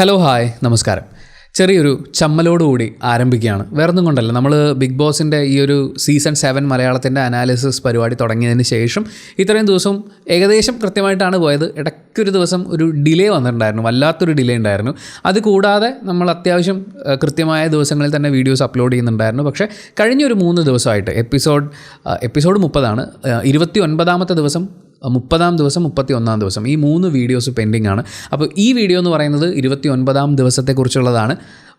Hello hi നമസ്കാരം. ചെറിയൊരു ചമ്മലോടുകൂടി ആരംഭിക്കുകയാണ്. വേറൊന്നും കൊണ്ടല്ല, നമ്മൾ ബിഗ് ബോസിൻ്റെ ഈ ഒരു സീസൺ 7 മലയാളത്തിൻ്റെ അനാലിസിസ് പരിപാടി തുടങ്ങിയതിന് ശേഷം ഇത്രയും ദിവസം ഏകദേശം കൃത്യമായിട്ടാണ് പോയത്. ഇടയ്ക്കൊരു ദിവസം ഒരു ഡിലേ വന്നിട്ടുണ്ടായിരുന്നു, വല്ലാത്തൊരു ഡിലേ ഉണ്ടായിരുന്നു. അത് നമ്മൾ അത്യാവശ്യം കൃത്യമായ ദിവസങ്ങളിൽ തന്നെ വീഡിയോസ് അപ്ലോഡ് ചെയ്യുന്നുണ്ടായിരുന്നു. പക്ഷേ കഴിഞ്ഞൊരു 3 ദിവസമായിട്ട് എപ്പിസോഡ് 30 29ാമത്തെ ദിവസം, 30ാം ദിവസം, 31ാം ദിവസം ഈ 3 വീഡിയോസ് പെൻഡിങ് ആണ്. അപ്പോൾ ഈ വീഡിയോ എന്ന് പറയുന്നത് 29ാം ദിവസത്തെക്കുറിച്ചുള്ളതാണ്.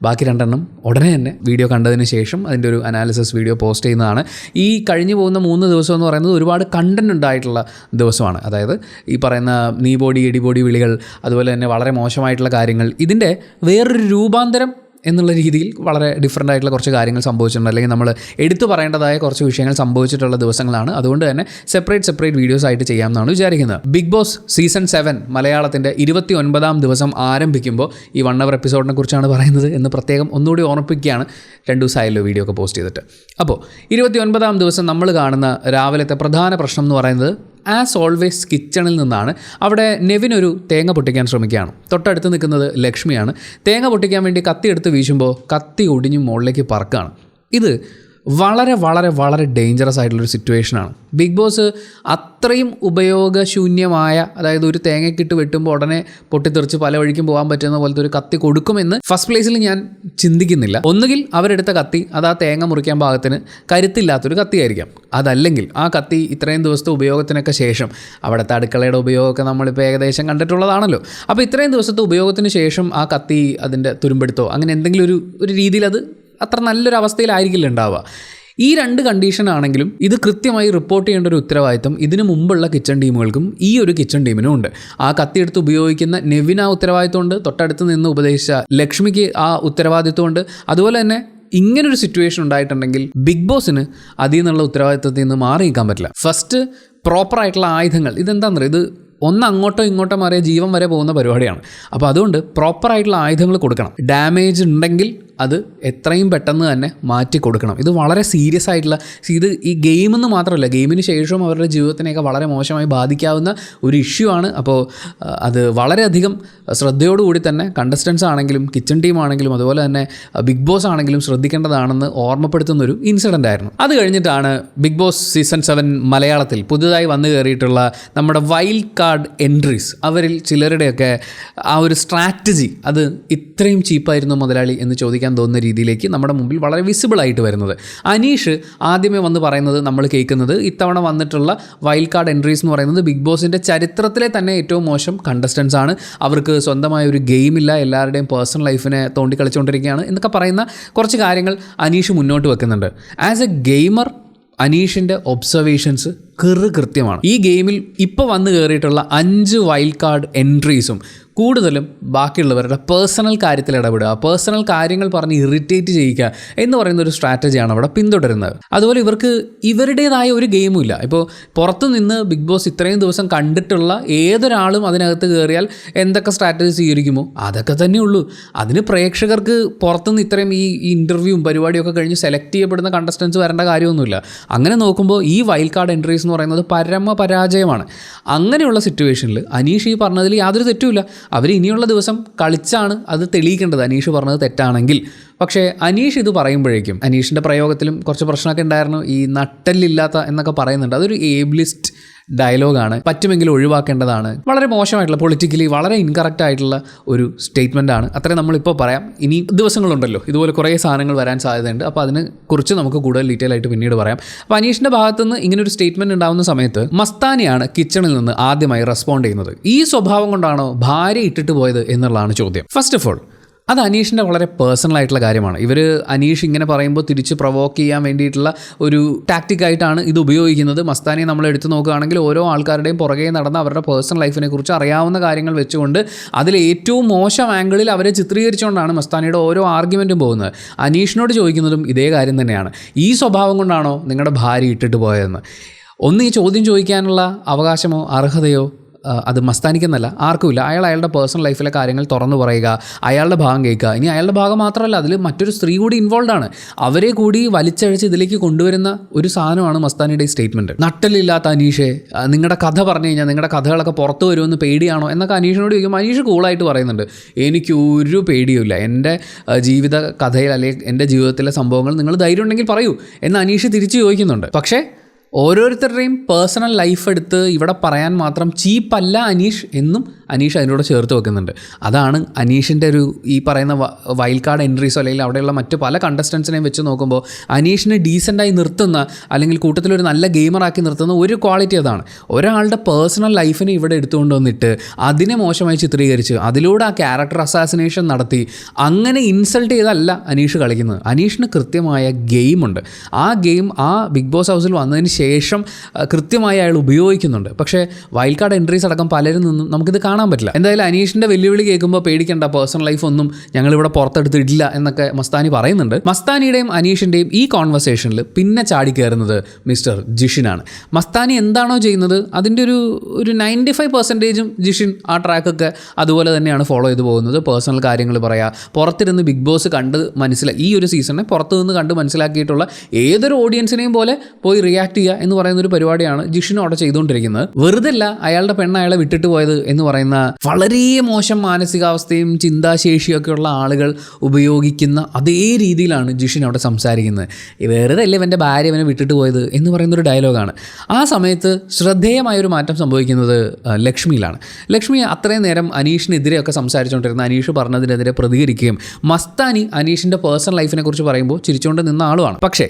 ബാക്കി 2 ഉടനെ തന്നെ വീഡിയോ കണ്ടതിന് ശേഷം അതിൻ്റെ ഒരു അനാലിസിസ് വീഡിയോ പോസ്റ്റ് ചെയ്യുന്നതാണ്. ഈ കഴിഞ്ഞു പോകുന്ന 3 ദിവസം എന്ന് പറയുന്നത് ഒരുപാട് കണ്ടൻറ് ഉണ്ടായിട്ടുള്ള ദിവസമാണ്. അതായത് ഈ പറയുന്ന നീ ബോഡി ഇടിബോഡി വിളികൾ, അതുപോലെ തന്നെ വളരെ മോശമായിട്ടുള്ള കാര്യങ്ങൾ, ഇതിൻ്റെ വേറൊരു രൂപാന്തരം എന്നുള്ള രീതിയിൽ വളരെ ഡിഫറൻ്റ് ആയിട്ടുള്ള കുറച്ച് കാര്യങ്ങൾ സംഭവിച്ചിട്ടുണ്ട്, അല്ലെങ്കിൽ നമ്മൾ എടുത്തു പറയേണ്ടതായ കുറച്ച് വിഷയങ്ങൾ സംഭവിച്ചിട്ടുള്ള ദിവസങ്ങളാണ്. അതുകൊണ്ട് തന്നെ സെപ്പറേറ്റ് വീഡിയോസ് ആയിട്ട് ചെയ്യാമെന്നാണ് വിചാരിക്കുന്നത്. ബിഗ് ബോസ് സീസൺ 7 മലയാളത്തിൻ്റെ 29ാം ദിവസം ആരംഭിക്കുമ്പോൾ ഈ 1 hour എപ്പിസോഡിനെ കുറിച്ചാണ് പറയുന്നത് എന്ന് പ്രത്യേകം ഒന്നുകൂടി ഓർമ്മിപ്പിക്കുകയാണ്. 2 ദിവസമായല്ലോ വീഡിയോ ഒക്കെ പോസ്റ്റ് ചെയ്തിട്ട്. അപ്പോൾ 29ാം ദിവസം നമ്മൾ കാണുന്ന രാവിലത്തെ പ്രധാന പ്രശ്നം എന്ന് പറയുന്നത് ആസ് ഓൾവേസ് കിച്ചണിൽ നിന്നാണ്. അവിടെ നെവിൻ ഒരു തേങ്ങ പൊട്ടിക്കാൻ ശ്രമിക്കുകയാണ്. തൊട്ടടുത്ത് നിൽക്കുന്നത് ലക്ഷ്മിയാണ്. തേങ്ങ പൊട്ടിക്കാൻ വേണ്ടി കത്തി എടുത്ത് വീശുമ്പോൾ കത്തി ഒടിഞ്ഞ് മുകളിലേക്ക് പറക്കുകയാണ്. ഇത് വളരെ വളരെ വളരെ ഡേഞ്ചറസ് ആയിട്ടുള്ളൊരു സിറ്റുവേഷനാണ്. ബിഗ് ബോസ് അത്രയും ഉപയോഗശൂന്യമായ, അതായത് ഒരു തേങ്ങക്കിട്ട് വെട്ടുമ്പോൾ ഉടനെ പൊട്ടിത്തെറിച്ച് പല വഴിക്കും പോകാൻ പറ്റുന്ന പോലത്തെ ഒരു കത്തി കൊടുക്കുമെന്ന് ഫസ്റ്റ് പ്ലേസിൽ ഞാൻ ചിന്തിക്കുന്നില്ല. ഒന്നുകിൽ അവരെടുത്ത കത്തി അത് ആ തേങ്ങ മുറിക്കാൻ പാകത്തിന് കരുത്തില്ലാത്തൊരു കത്തിയായിരിക്കാം. അതല്ലെങ്കിൽ ആ കത്തി ഇത്രയും ദിവസത്തെ ഉപയോഗത്തിനൊക്കെ ശേഷം, അവിടുത്തെ അടുക്കളയുടെ ഉപയോഗമൊക്കെ നമ്മളിപ്പോൾ ഏകദേശം കണ്ടിട്ടുള്ളതാണല്ലോ. അപ്പോൾ ഇത്രയും ദിവസത്തെ ഉപയോഗത്തിന് ശേഷം ആ കത്തി അതിൻ്റെ തുരുമ്പെടുത്തോ അങ്ങനെ എന്തെങ്കിലും ഒരു രീതിയിൽ അത് അത്ര നല്ലൊരു അവസ്ഥയിലായിരിക്കില്ല ഉണ്ടാവുക. ഈ 2 കണ്ടീഷനാണെങ്കിലും ഇത് കൃത്യമായി റിപ്പോർട്ട് ചെയ്യേണ്ട ഒരു ഉത്തരവാദിത്തം ഇതിനു മുമ്പുള്ള കിച്ചൺ ടീമുകൾക്കും ഈ ഒരു കിച്ചൺ ടീമിനും ഉണ്ട്. ആ കത്തിയെടുത്ത് ഉപയോഗിക്കുന്ന നെവിൻ ആ ഉത്തരവാദിത്തമുണ്ട്, തൊട്ടടുത്ത് നിന്ന് ഉപദേശിച്ച ലക്ഷ്മിക്ക് ആ ഉത്തരവാദിത്തമുണ്ട്. അതുപോലെ തന്നെ ഇങ്ങനൊരു സിറ്റുവേഷൻ ഉണ്ടായിട്ടുണ്ടെങ്കിൽ ബിഗ് ബോസിന് അതിൽ നിന്നുള്ള ഉത്തരവാദിത്തത്തിൽ നിന്ന് മാറി നിൽക്കാൻ പറ്റില്ല. ഫസ്റ്റ് പ്രോപ്പറായിട്ടുള്ള ആയുധങ്ങൾ, ഇതെന്താണെന്ന് പറയുക, ഇത് ഒന്ന് അങ്ങോട്ടോ ഇങ്ങോട്ടോ മാറിയ ജീവൻ വരെ പോകുന്ന പരിപാടിയാണ്. അപ്പോൾ അതുകൊണ്ട് പ്രോപ്പറായിട്ടുള്ള ആയുധങ്ങൾ കൊടുക്കണം. ഡാമേജ് ഉണ്ടെങ്കിൽ അത് എത്രയും പെട്ടെന്ന് തന്നെ മാറ്റി കൊടുക്കണം. ഇത് വളരെ സീരിയസ് ആയിട്ടുള്ള, ഇത് ഈ ഗെയിമെന്ന് മാത്രമല്ല, ഗെയിമിന് ശേഷവും അവരുടെ ജീവിതത്തിനെയൊക്കെ വളരെ മോശമായി ബാധിക്കാവുന്ന ഒരു ഇഷ്യൂ ആണ്. അപ്പോൾ അത് വളരെയധികം ശ്രദ്ധയോടുകൂടി തന്നെ കണ്ടസ്റ്റൻസ് ആണെങ്കിലും കിച്ചൺ ടീം ആണെങ്കിലും അതുപോലെ തന്നെ ബിഗ് ബോസ് ആണെങ്കിലും ശ്രദ്ധിക്കേണ്ടതാണെന്ന് ഓർമ്മപ്പെടുത്തുന്നൊരു ഇൻസിഡൻ്റ് ആയിരുന്നു. അത് കഴിഞ്ഞിട്ടാണ് ബിഗ് ബോസ് സീസൺ 7 മലയാളത്തിൽ പുതുതായി വന്നു കയറിയിട്ടുള്ള നമ്മുടെ വൈൽഡ് കാർഡ് എൻട്രീസ്, അവരിൽ ചിലരുടെയൊക്കെ ആ ഒരു സ്ട്രാറ്റജി അത് ഇത്രയും ചീപ്പായിരുന്നു മുതലാളി എന്ന് ചോദിക്കാൻ തോന്നുന്ന രീതിയിലേക്ക് നമ്മുടെ മുമ്പിൽ വളരെ വിസിബിളായിട്ട് വരുന്നത്. അനീഷ് ആദ്യമേ വന്ന് പറയുന്നത് നമ്മൾ കേൾക്കുന്നത്, ഇത്തവണ വന്നിട്ടുള്ള വൈൽഡ് കാർഡ് എൻട്രീസ് എന്ന് പറയുന്നത് ബിഗ് ബോസിൻ്റെ ചരിത്രത്തിലെ തന്നെ ഏറ്റവും മോശം കണ്ടസ്റ്റൻസ് ആണ്, അവർക്ക് സ്വന്തമായ ഒരു ഗെയിമില്ല, എല്ലാവരുടെയും പേഴ്സണൽ ലൈഫിനെ തോണ്ടിക്കളിച്ചുകൊണ്ടിരിക്കുകയാണ് എന്നൊക്കെ പറയുന്ന കുറച്ച് കാര്യങ്ങൾ അനീഷ് മുന്നോട്ട് വെക്കുന്നുണ്ട്. ആസ് എ ഗെയിമർ അനീഷിൻ്റെ ഒബ്സർവേഷൻസ് കൃത്യമാണ്. ഈ ഗെയിമിൽ ഇപ്പോൾ വന്ന് കയറിയിട്ടുള്ള 5 വൈൽഡ് കാർഡ് എൻട്രീസും കൂടുതലും ബാക്കിയുള്ളവരുടെ പേഴ്സണൽ കാര്യത്തിൽ ഇടപെടുക, പേഴ്സണൽ കാര്യങ്ങൾ പറഞ്ഞ് ഇറിറ്റേറ്റ് ചെയ്യിക്കുക എന്ന് പറയുന്ന ഒരു സ്ട്രാറ്റജിയാണ് അവിടെ പിന്തുടരുന്നത്. അതുപോലെ ഇവർക്ക് ഇവരുടേതായ ഒരു ഗെയിമും ഇല്ല. ഇപ്പോൾ പുറത്തു നിന്ന് ബിഗ് ബോസ് ഇത്രയും ദിവസം കണ്ടിട്ടുള്ള ഏതൊരാളും അതിനകത്ത് കയറിയാൽ എന്തൊക്കെ സ്ട്രാറ്റജി സ്വീകരിക്കുമോ അതൊക്കെ തന്നെ ഉള്ളൂ. അതിന് പ്രേക്ഷകർക്ക് പുറത്തുനിന്ന് ഇത്രയും ഈ ഇൻ്റർവ്യൂവും പരിപാടിയൊക്കെ കഴിഞ്ഞ് സെലക്ട് ചെയ്യപ്പെടുന്ന കണ്ടസ്റ്റൻസ് വരേണ്ട കാര്യമൊന്നുമില്ല. അങ്ങനെ നോക്കുമ്പോൾ ഈ വൈൽഡ് കാർഡ് എൻട്രീസ് എന്ന് പറയുന്നത് പരാജയമാണ്. അങ്ങനെയുള്ള സിറ്റുവേഷനിൽ അനീഷ് ഈ പറഞ്ഞതിൽ യാതൊരു തെറ്റുമില്ല. അവർ ഇനിയുള്ള ദിവസം കളിച്ചാണ് അത് തെളിയിക്കേണ്ടത്, അനീഷ് പറഞ്ഞത് തെറ്റാണെങ്കിൽ. പക്ഷേ അനീഷ് ഇത് പറയുമ്പോഴേക്കും, അനീഷിൻ്റെ പ്രയോഗത്തിലും കുറച്ച് പ്രശ്നമൊക്കെ ഉണ്ടായിരുന്നു. ഈ നട്ടല്ലില്ലാത്ത എന്നൊക്കെ പറയുന്നുണ്ട്, അതൊരു ഏബിളിസ്റ്റ് ഡയലോഗാണ്, പറ്റുമെങ്കിൽ ഒഴിവാക്കേണ്ടതാണ്. വളരെ മോശമായിട്ടുള്ള, പൊളിറ്റിക്കലി വളരെ ഇൻകറക്റ്റ് ആയിട്ടുള്ള ഒരു സ്റ്റേറ്റ്മെൻ്റ് ആണ്. അത്രയും നമ്മളിപ്പോൾ പറയാം. ഇനി ദിവസങ്ങളുണ്ടല്ലോ, ഇതുപോലെ കുറേ സാധനങ്ങൾ വരാൻ സാധ്യതയുണ്ട്. അപ്പോൾ അതിനെക്കുറിച്ച് നമുക്ക് കൂടുതൽ ഡീറ്റെയിൽ ആയിട്ട് പിന്നീട് പറയാം. അപ്പോൾ അനീഷിൻ്റെ ഭാഗത്തുനിന്ന് ഇങ്ങനൊരു സ്റ്റേറ്റ്മെൻറ്റ് ഉണ്ടാകുന്ന സമയത്ത് മസ്താനിയാണ് കിച്ചണിൽ നിന്ന് ആദ്യമായി റെസ്പോണ്ട് ചെയ്യുന്നത്. ഈ സ്വഭാവം കൊണ്ടാണോ ഭാര്യ ഇട്ടിട്ട് പോയത് എന്നുള്ളതാണ് ചോദ്യം. ഫസ്റ്റ് ഓഫ് ഓൾ അത് അനീഷിൻ്റെ വളരെ പേഴ്സണൽ ആയിട്ടുള്ള കാര്യമാണ്. അനീഷ് ഇങ്ങനെ പറയുമ്പോൾ തിരിച്ച് പ്രൊവോക്ക് ചെയ്യാൻ വേണ്ടിയിട്ടുള്ള ഒരു ടാക്റ്റിക്കായിട്ടാണ് ഇത് ഉപയോഗിക്കുന്നത്. മസ്താനിയെ നമ്മൾ എടുത്തു നോക്കുകയാണെങ്കിൽ ഓരോ ആൾക്കാരുടെയും പുറകെ നടന്ന് അവരുടെ പേഴ്സണൽ ലൈഫിനെ കുറിച്ച് അറിയാവുന്ന കാര്യങ്ങൾ വെച്ചുകൊണ്ട് അതിൽ ഏറ്റവും മോശം ആംഗിളിൽ അവരെ ചിത്രീകരിച്ചുകൊണ്ടാണ് മസ്താനിയുടെ ഓരോ ആർഗ്യുമെൻറ്റും പോകുന്നത്. അനീഷിനോട് ചോദിക്കുന്നതും ഇതേ കാര്യം തന്നെയാണ്. ഈ സ്വഭാവം കൊണ്ടാണോ നിങ്ങളുടെ ഭാര്യ ഇട്ടിട്ട് പോയതെന്ന്? ഒന്ന് ഈ ചോദ്യം ചോദിക്കാനുള്ള അവകാശമോ അർഹതയോ അത് മസ്താനിക്കെന്നല്ല ആർക്കുമില്ല. അയാളുടെ പേഴ്സണൽ ലൈഫിലെ കാര്യങ്ങൾ തുറന്നു പറയുക, അയാളുടെ ഭാഗം കേൾക്കുക. ഇനി അയാളുടെ ഭാഗം മാത്രമല്ല, അതിൽ മറ്റൊരു സ്ത്രീ കൂടി ഇൻവോൾവ് ആണ്. അവരെ കൂടി വലിച്ചഴിച്ച് ഇതിലേക്ക് കൊണ്ടുവരുന്ന ഒരു സാധനമാണ് മസ്താനിയുടെ ഈ സ്റ്റേറ്റ്മെൻറ്റ്. നട്ടലില്ലാത്ത അനീഷെ, നിങ്ങളുടെ കഥ പറഞ്ഞു കഴിഞ്ഞാൽ നിങ്ങളുടെ കഥകളൊക്കെ പുറത്തു വരുമെന്ന് പേടിയാണോ എന്നൊക്കെ അനീഷിനോട് ചോദിക്കുമ്പോൾ അനീഷ് കൂളായിട്ട് പറയുന്നുണ്ട്, എനിക്ക് ഒരു പേടിയുമില്ല, എൻ്റെ ജീവിത കഥയിൽ അല്ലെങ്കിൽ എൻ്റെ ജീവിതത്തിലെ സംഭവങ്ങൾ നിങ്ങൾ ധൈര്യം ഉണ്ടെങ്കിൽ പറയൂ എന്ന് അനീഷ് തിരിച്ചു ചോദിക്കുന്നുണ്ട്. പക്ഷേ ഓരോരുത്തരുടെയും പേഴ്സണൽ ലൈഫ് എടുത്ത് ഇവിടെ പറയാൻ മാത്രം ചീപ്പല്ല അനീഷ് എന്നും അനീഷ് അതിനോട് ചേർത്ത് വെക്കുന്നുണ്ട്. അതാണ് അനീഷിൻ്റെ ഒരു ഈ പറയുന്ന വൈൽഡ് കാർഡ് എൻട്രീസോ അല്ലെങ്കിൽ അവിടെയുള്ള മറ്റ് പല കണ്ടസ്റ്റൻസിനെയും വെച്ച് നോക്കുമ്പോൾ അനീഷിനെ ഡീസൻ്റായി നിർത്തുന്ന അല്ലെങ്കിൽ കൂട്ടത്തിലൊരു നല്ല ഗെയിമറാക്കി നിർത്തുന്ന ഒരു ക്വാളിറ്റി അതാണ്. ഒരാളുടെ പേഴ്സണൽ ലൈഫിനെ ഇവിടെ എടുത്തുകൊണ്ട് വന്നിട്ട് അതിനെ മോശമായി ചിത്രീകരിച്ച് അതിലൂടെ ആ ക്യാരക്ടർ അസാസിനേഷൻ നടത്തി അങ്ങനെ ഇൻസൾട്ട് ചെയ്തല്ല അനീഷ് കളിക്കുന്നത്. അനീഷിന് കൃത്യമായ ഗെയിമുണ്ട്. ആ ഗെയിം ആ ബിഗ് ബോസ് ഹൗസിൽ വന്നതിന് ശേഷം കൃത്യമായി അയാൾ ഉപയോഗിക്കുന്നുണ്ട്. പക്ഷേ വൈൽഡ് കാർഡ് എൻട്രീസ് അടക്കം പലരിൽ നിന്നും നമുക്കിത് കാണാൻ പറ്റില്ല. എന്തായാലും അനീഷിൻ്റെ വെല്ലുവിളി കേൾക്കുമ്പോൾ പേടിക്കേണ്ട, പേഴ്സണൽ ലൈഫ് ഒന്നും ഞങ്ങളിവിടെ പുറത്തെടുത്തിട്ടില്ല എന്നൊക്കെ മസ്താനി പറയുന്നുണ്ട്. മസ്താനിയുടെയും അനീഷിൻ്റെയും ഈ കോൺവെർസേഷനിൽ പിന്നെ ചാടിക്കയറുന്നത് മിസ്റ്റർ ജിഷിനാണ്. മസ്താനി എന്താണോ ചെയ്യുന്നത് അതിൻ്റെ ഒരു 95% ജിഷിൻ ആ ട്രാക്കൊക്കെ അതുപോലെ തന്നെയാണ് ഫോളോ ചെയ്ത് പോകുന്നത്. പേഴ്സണൽ കാര്യങ്ങൾ പറയുക, പുറത്തിരുന്ന് ബിഗ് ബോസ് കണ്ട് ഈ ഒരു സീസണിനെ പുറത്തു നിന്ന് കണ്ട് മനസ്സിലാക്കിയിട്ടുള്ള ഏതൊരു ഓഡിയൻസിനെയും പോലെ പോയി റിയാക്ട് ചെയ്യുക എന്ന് പറയുന്ന ഒരു പരിപാടിയാണ് ജിഷിനും അവിടെ ചെയ്തുകൊണ്ടിരിക്കുന്നത്. വെറുതെല്ല അയാളുടെ പെണ്ണ് അയാളെ വിട്ടിട്ട് പോയത് എന്ന് പറയുന്ന വളരെ മോശം മാനസികാവസ്ഥയും ചിന്താശേഷിയും ഒക്കെയുള്ള ആളുകൾ ഉപയോഗിക്കുന്ന അതേ രീതിയിലാണ് ജിഷിൻ അവിടെ സംസാരിക്കുന്നത്. വെറുതെ അല്ലേ ഇവൻ്റെ ഭാര്യ ഇവനെ വിട്ടിട്ട് പോയത് എന്ന് പറയുന്നൊരു ഡയലോഗാണ്. ആ സമയത്ത് ശ്രദ്ധേയമായൊരു മാറ്റം സംഭവിക്കുന്നത് ലക്ഷ്മിയിലാണ്. ലക്ഷ്മി അത്രയും നേരം അനീഷിനെതിരെയൊക്കെ സംസാരിച്ചുകൊണ്ടിരുന്ന അനീഷ് പറഞ്ഞതിനെതിരെ പ്രതികരിക്കുകയും മസ്താനി അനീഷിൻ്റെ പേഴ്സണൽ ലൈഫിനെ കുറിച്ച് പറയുമ്പോൾ ചിരിച്ചുകൊണ്ട് നിന്ന ആളുമാണ്. പക്ഷേ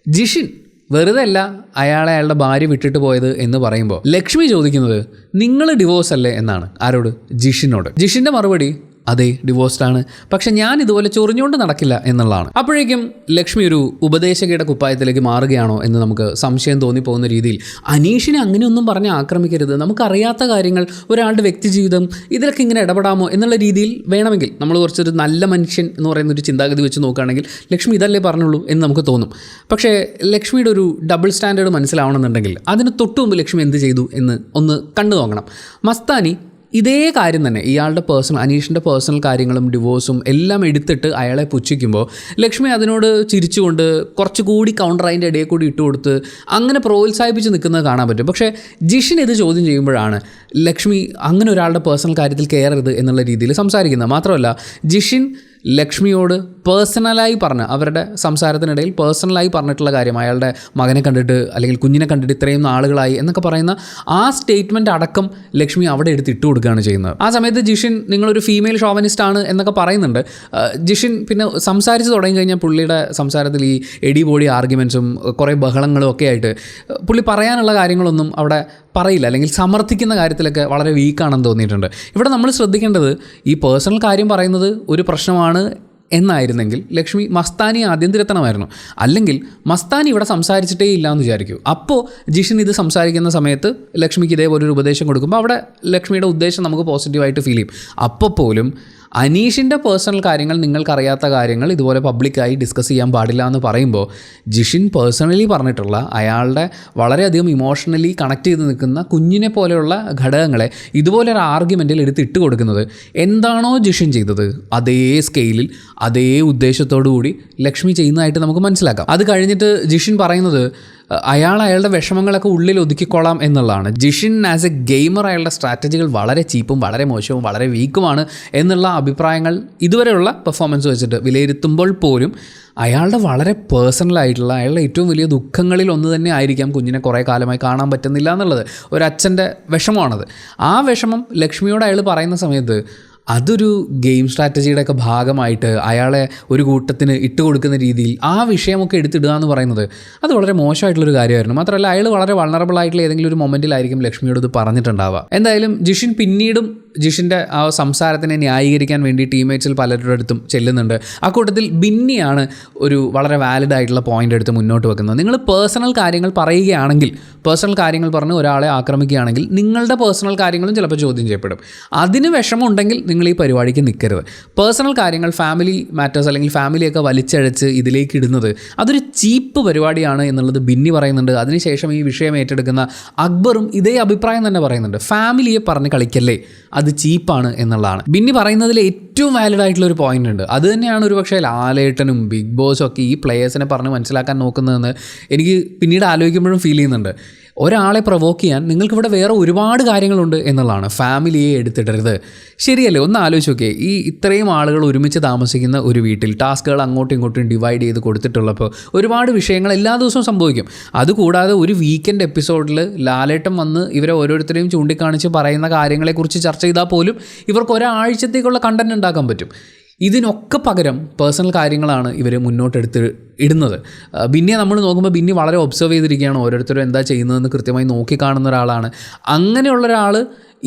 ജിഷിൻ വെറുതെ അല്ല അയാളുടെ ഭാര്യ വിട്ടിട്ട് പോയത് എന്ന് പറയുമ്പോൾ ലക്ഷ്മി ചോദിക്കുന്നത് നിങ്ങൾ ഡിവോഴ്സ് അല്ലേ എന്നാണ്. ആരോട്? ജിഷിനോട്. ജിഷിൻ്റെ മറുപടി അതെ ഡിവോഴ്സ്ഡാണ്, പക്ഷെ ഞാൻ ഇതുപോലെ ചൊറിഞ്ഞുകൊണ്ട് നടക്കില്ല എന്നുള്ളതാണ്. അപ്പോഴേക്കും ലക്ഷ്മി ഒരു ഉപദേശകയുടെ കുപ്പായത്തിലേക്ക് മാറുകയാണോ എന്ന് നമുക്ക് സംശയം തോന്നിപ്പോകുന്ന രീതിയിൽ അനീഷിനെ അങ്ങനെയൊന്നും പറഞ്ഞ് ആക്രമിക്കരുത്, നമുക്കറിയാത്ത കാര്യങ്ങൾ, ഒരാളുടെ വ്യക്തി ജീവിതം, ഇതിലൊക്കെ ഇങ്ങനെ ഇടപെടാമോ എന്നുള്ള രീതിയിൽ വേണമെങ്കിൽ നമ്മൾ കുറച്ചൊരു നല്ല മനുഷ്യൻ എന്ന് പറയുന്ന ഒരു ചിന്താഗതി വെച്ച് നോക്കുകയാണെങ്കിൽ ലക്ഷ്മി ഇതല്ലേ പറഞ്ഞുള്ളൂ എന്ന് നമുക്ക് തോന്നും. പക്ഷേ ലക്ഷ്മിയുടെ ഒരു ഡബിൾ സ്റ്റാൻഡേർഡ് മനസ്സിലാവണമെന്നുണ്ടെങ്കിൽ അതിന് തൊട്ടു മുമ്പ് ലക്ഷ്മി എന്ത് ചെയ്തു എന്ന് ഒന്ന് കണ്ടു നോക്കണം. മസ്താനി ഇതേ കാര്യം തന്നെ ഇയാളുടെ അനീഷിൻ്റെ പേഴ്സണൽ കാര്യങ്ങളും ഡിവോഴ്സും എല്ലാം എടുത്തിട്ട് അയാളെ പുച്ഛിക്കുമ്പോൾ ലക്ഷ്മി അതിനോട് ചിരിച്ചുകൊണ്ട് കുറച്ചുകൂടി കൗണ്ടർ അതിൻ്റെ ഇടയിൽ കൂടി ഇട്ട് കൊടുത്ത് അങ്ങനെ പ്രോത്സാഹിപ്പിച്ച് നിൽക്കുന്നത് കാണാൻ പറ്റും. പക്ഷേ ജിഷിൻ ഇത് ചോദ്യം ചെയ്യുമ്പോഴാണ് ലക്ഷ്മി അങ്ങനെ ഒരാളുടെ പേഴ്സണൽ കാര്യത്തിൽ കയറരുത് എന്നുള്ള രീതിയിൽ സംസാരിക്കുന്നത്. മാത്രമല്ല ജിഷിൻ ലക്ഷ്മിയോട് പേഴ്സണലായി പറഞ്ഞ അവരുടെ സംസാരത്തിനിടയിൽ പേഴ്സണലായി പറഞ്ഞിട്ടുള്ള കാര്യം, അയാളുടെ മകനെ കണ്ടിട്ട് അല്ലെങ്കിൽ കുഞ്ഞിനെ കണ്ടിട്ട് ഇത്രയും നാളുകളായി എന്നൊക്കെ പറയുന്ന ആ സ്റ്റേറ്റ്മെൻറ്റ് അടക്കം ലക്ഷ്മി അവിടെ എടുത്ത് ഇട്ട് കൊടുക്കുകയാണ് ചെയ്യുന്നത്. ആ സമയത്ത് ജിഷിൻ നിങ്ങളൊരു ഫീമെയിൽ ഷോവനിസ്റ്റ് ആണ് എന്നൊക്കെ പറയുന്നുണ്ട്. ജിഷിൻ പിന്നെ സംസാരിച്ച് തുടങ്ങി കഴിഞ്ഞാൽ പുള്ളിയുടെ സംസാരത്തിൽ ഈ എടി ബോഡി ആർഗ്യുമെൻറ്റ്സും കുറേ ബഹളങ്ങളും ഒക്കെ ആയിട്ട് പുള്ളി പറയാനുള്ള കാര്യങ്ങളൊന്നും അവിടെ പറയില്ല, അല്ലെങ്കിൽ സമർത്ഥിക്കുന്ന കാര്യത്തിലൊക്കെ വളരെ വീക്കാണെന്ന് തോന്നിയിട്ടുണ്ട്. ഇവിടെ നമ്മൾ ശ്രദ്ധിക്കേണ്ടത് ഈ പേഴ്സണൽ കാര്യം പറയുന്നത് ഒരു പ്രശ്നമാണ് എന്നായിരുന്നെങ്കിൽ ലക്ഷ്മി മസ്താനി ആദ്യം തിരുത്തണമായിരുന്നു. അല്ലെങ്കിൽ മസ്താനി ഇവിടെ സംസാരിച്ചിട്ടേ ഇല്ല എന്ന് വിചാരിക്കൂ. അപ്പോൾ ജിഷിൻ ഇത് സംസാരിക്കുന്ന സമയത്ത് ലക്ഷ്മിക്ക് ഇതേപോലൊരു ഉപദേശം കൊടുക്കുമ്പോൾ അവിടെ ലക്ഷ്മിയുടെ ഉദ്ദേശം നമുക്ക് പോസിറ്റീവായിട്ട് ഫീൽ ചെയ്യും. അപ്പോൾ പോലും അനീഷിൻ്റെ പേഴ്സണൽ കാര്യങ്ങൾ, നിങ്ങൾക്കറിയാത്ത കാര്യങ്ങൾ ഇതുപോലെ പബ്ലിക്കായി ഡിസ്കസ് ചെയ്യാൻ പാടില്ല എന്ന് പറയുമ്പോൾ ജിഷിൻ പേഴ്സണലി പറഞ്ഞിട്ടുള്ള അയാളുടെ വളരെയധികം ഇമോഷണലി കണക്ട് ചെയ്ത് നിൽക്കുന്ന കുഞ്ഞിനെ പോലെയുള്ള ഘടകങ്ങളെ ഇതുപോലെ ഒരു ആർഗ്യുമെൻറ്റിൽ എടുത്തിട്ട് കൊടുക്കുന്നത് എന്താണോ ജിഷിൻ ചെയ്തത് അതേ സ്കെയിലിൽ അതേ ഉദ്ദേശത്തോടു കൂടി ലക്ഷ്മി ചെയ്യുന്നതായിട്ട് നമുക്ക് മനസ്സിലാക്കാം. അത് കഴിഞ്ഞിട്ട് ജിഷിൻ പറയുന്നത് അയാളുടെ വിഷമങ്ങളൊക്കെ ഉള്ളിൽ ഒതുക്കിക്കൊള്ളാം എന്നുള്ളതാണ്. ജിഷിൻ ആസ് എ ഗെയിമർ അയാളുടെ സ്ട്രാറ്റജികൾ വളരെ ചീപ്പും വളരെ മോശവും വളരെ വീക്കുമാണ് എന്നുള്ള അഭിപ്രായങ്ങൾ ഇതുവരെയുള്ള പെർഫോമൻസ് വെച്ചിട്ട് വിലയിരുത്തുമ്പോൾ പോലും അയാളുടെ വളരെ പേഴ്സണലായിട്ടുള്ള അയാളുടെ ഏറ്റവും വലിയ ദുഃഖങ്ങളിൽ ഒന്ന് തന്നെ ആയിരിക്കാം കുഞ്ഞിനെ കുറേ കാലമായി കാണാൻ പറ്റുന്നില്ല എന്നുള്ളത്. ഒരച്ഛൻ്റെ വിഷമമാണത്. ആ വിഷമം ലക്ഷ്മിയോട് അയാൾ പറയുന്ന സമയത്ത് അതൊരു ഗെയിം സ്ട്രാറ്റജിയുടെ ഒക്കെ ഭാഗമായിട്ട് അയാളെ ഒരു കൂട്ടത്തിന് ഇട്ട് കൊടുക്കുന്ന രീതിയിൽ ആ വിഷയമൊക്കെ എടുത്തിടുക എന്ന് പറയുന്നത് അത് വളരെ മോശമായിട്ടുള്ളൊരു കാര്യമായിരുന്നു. മാത്രമല്ല അയാൾ വളരെ വൾണറബിൾ ആയിട്ടുള്ള ഏതെങ്കിലും ഒരു മൊമെൻറ്റിലായിരിക്കും ലക്ഷ്മിയോട് ഇത് പറഞ്ഞിട്ടുണ്ടാവുക. എന്തായാലും ജിഷിൻ പിന്നീടും ജിഷിൻ്റെ ആ സംസാരത്തിനെ ന്യായീകരിക്കാൻ വേണ്ടി ടീംമേറ്റ്സിൽ പലരുടെ അടുത്തും ചെല്ലുന്നുണ്ട്. അക്കൂട്ടത്തിൽ ബിന്നിയാണ് ഒരു വളരെ വാലിഡ് ആയിട്ടുള്ള പോയിന്റ് എടുത്ത് മുന്നോട്ട് വെക്കുന്നത്. നിങ്ങൾ പേഴ്സണൽ കാര്യങ്ങൾ പറയുകയാണെങ്കിൽ, പേഴ്സണൽ കാര്യങ്ങൾ പറഞ്ഞ് ഒരാളെ ആക്രമിക്കുകയാണെങ്കിൽ നിങ്ങളുടെ പേഴ്സണൽ കാര്യങ്ങളും ചിലപ്പോൾ ചോദ്യം ചെയ്യപ്പെടും. അതിന് വിഷമമുണ്ടെങ്കിൽ നിങ്ങൾ ഈ പരിപാടിക്ക് നിൽക്കരുത്. പേഴ്സണൽ കാര്യങ്ങൾ, ഫാമിലി മാറ്റേഴ്സ് അല്ലെങ്കിൽ ഫാമിലിയൊക്കെ വലിച്ചഴച്ച് ഇതിലേക്ക് ഇടുന്നത് അതൊരു ചീപ്പ് പരിപാടിയാണ് എന്നുള്ളത് ബിന്നി പറയുന്നുണ്ട്. അതിനുശേഷം ഈ വിഷയം ഏറ്റെടുക്കുന്ന അക്ബറും ഇതേ അഭിപ്രായം തന്നെ പറയുന്നുണ്ട്. ഫാമിലിയെ പറഞ്ഞ് കളിക്കല്ലേ, അത് ചീപ്പാണ് എന്നുള്ളതാണ്. ബിന്നി പറയുന്നതിൽ ഏറ്റവും വാലിഡ് ആയിട്ടുള്ള ഒരു പോയിന്റ് ഉണ്ട്. അത് തന്നെയാണ് ഒരു പക്ഷേ ലാലേട്ടനും ബിഗ് ബോസും ഒക്കെ ഈ പ്ലേയേഴ്സിനെ പറഞ്ഞ് മനസ്സിലാക്കാൻ നോക്കുന്നതെന്ന് എനിക്ക് പിന്നീട് ആലോചിക്കുമ്പോഴും ഫീൽ ചെയ്യുന്നുണ്ട്. ഒരാളെ പ്രൊവോക്ക് ചെയ്യാൻ നിങ്ങൾക്കിവിടെ വേറെ ഒരുപാട് കാര്യങ്ങളുണ്ട് എന്നുള്ളതാണ്. ഫാമിലിയെ എടുത്തിടരുത്. ശരിയല്ലേ? ഒന്ന് ആലോചിച്ച് നോക്കിയേ. ഈ ഇത്രയും ആളുകൾ ഒരുമിച്ച് താമസിക്കുന്ന ഒരു വീട്ടിൽ ടാസ്കുകൾ അങ്ങോട്ടും ഇങ്ങോട്ടും ഡിവൈഡ് ചെയ്ത് കൊടുത്തിട്ടുള്ളപ്പോൾ ഒരുപാട് വിഷയങ്ങൾ എല്ലാ ദിവസവും സംഭവിക്കും. അതുകൂടാതെ ഒരു വീക്കെൻഡ് എപ്പിസോഡിൽ ലാലേട്ടൻ വന്ന് ഇവരെ ഓരോരുത്തരെയും ചൂണ്ടിക്കാണിച്ച് പറയുന്ന കാര്യങ്ങളെക്കുറിച്ച് ചർച്ച ചെയ്താൽ പോലും ഇവർക്ക് ഒരാഴ്ചത്തേക്കുള്ള കണ്ടന്റ് ഉണ്ടാക്കാൻ പറ്റും. ഇതിനൊക്കെ പകരം പേഴ്സണൽ കാര്യങ്ങളാണ് ഇവർ മുന്നോട്ടെടുത്ത് ഇടുന്നത്. ബിന്നിയെ നമ്മൾ നോക്കുമ്പോൾ ബിന്നി വളരെ ഒബ്സർവ് ചെയ്തിരിക്കുകയാണ്. ഓരോരുത്തരും എന്താ ചെയ്യുന്നതെന്ന് കൃത്യമായി നോക്കിക്കാണുന്ന ഒരാളാണ്. അങ്ങനെയുള്ള ഒരാൾ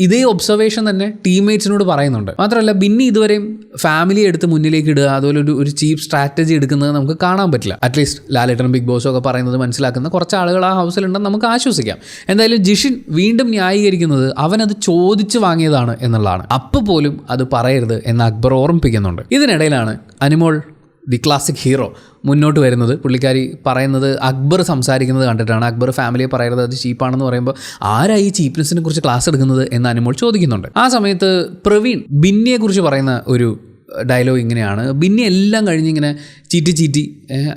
ഇതേ ഒബ്സർവേഷൻ തന്നെ ടീംമേറ്റ്സിനോട് പറയുന്നുണ്ട്. മാത്രമല്ല ബിന്നി ഇതുവരെയും ഫാമിലി എടുത്ത് മുന്നിലേക്ക് ഇടുക, അതുപോലെ ഒരു ചീപ്പ് സ്ട്രാറ്റജി എടുക്കുന്നത് നമുക്ക് കാണാൻ പറ്റില്ല. അറ്റ്ലീസ്റ്റ് ലാലേട്ടനും ബിഗ് ബോസും ഒക്കെ പറയുന്നത് മനസ്സിലാക്കുന്ന കുറച്ച് ആളുകൾ ആ ഹൗസിലുണ്ടെന്ന് നമുക്ക് ആശ്വസിക്കാം. എന്തായാലും ജിഷിൻ വീണ്ടും ന്യായീകരിക്കുന്നത് അവനത് ചോദിച്ചു വാങ്ങിയതാണ് എന്നുള്ളതാണ്. അപ്പോൾ പോലും അത് പറയരുത് എന്ന് അക്ബർ ഓർമ്മിപ്പിക്കുന്നുണ്ട്. ഇതിനിടയിലാണ് അനുമോൾ ദി ക്ലാസിക് ഹീറോ മുന്നോട്ട് വരുന്നത്. പുള്ളിക്കാരി പറയുന്നത് അക്ബർ സംസാരിക്കുന്നത് കണ്ടിട്ടാണ്. അക്ബർ ഫാമിലിയെ പറയുന്നത് അത് ചീപ്പാണെന്ന് പറയുമ്പോൾ ആരായി ഈ ചീപ്നെസ്സിനെ കുറിച്ച് ക്ലാസ് എടുക്കുന്നത് എന്ന് അനുമോൾ ചോദിക്കുന്നുണ്ട്. ആ സമയത്ത് പ്രവീൺ ബിന്നിയെക്കുറിച്ച് പറയുന്ന ഒരു ഡയലോഗ് ഇങ്ങനെയാണ്. ബിന്നി എല്ലാം കഴിഞ്ഞിങ്ങനെ ചീറ്റി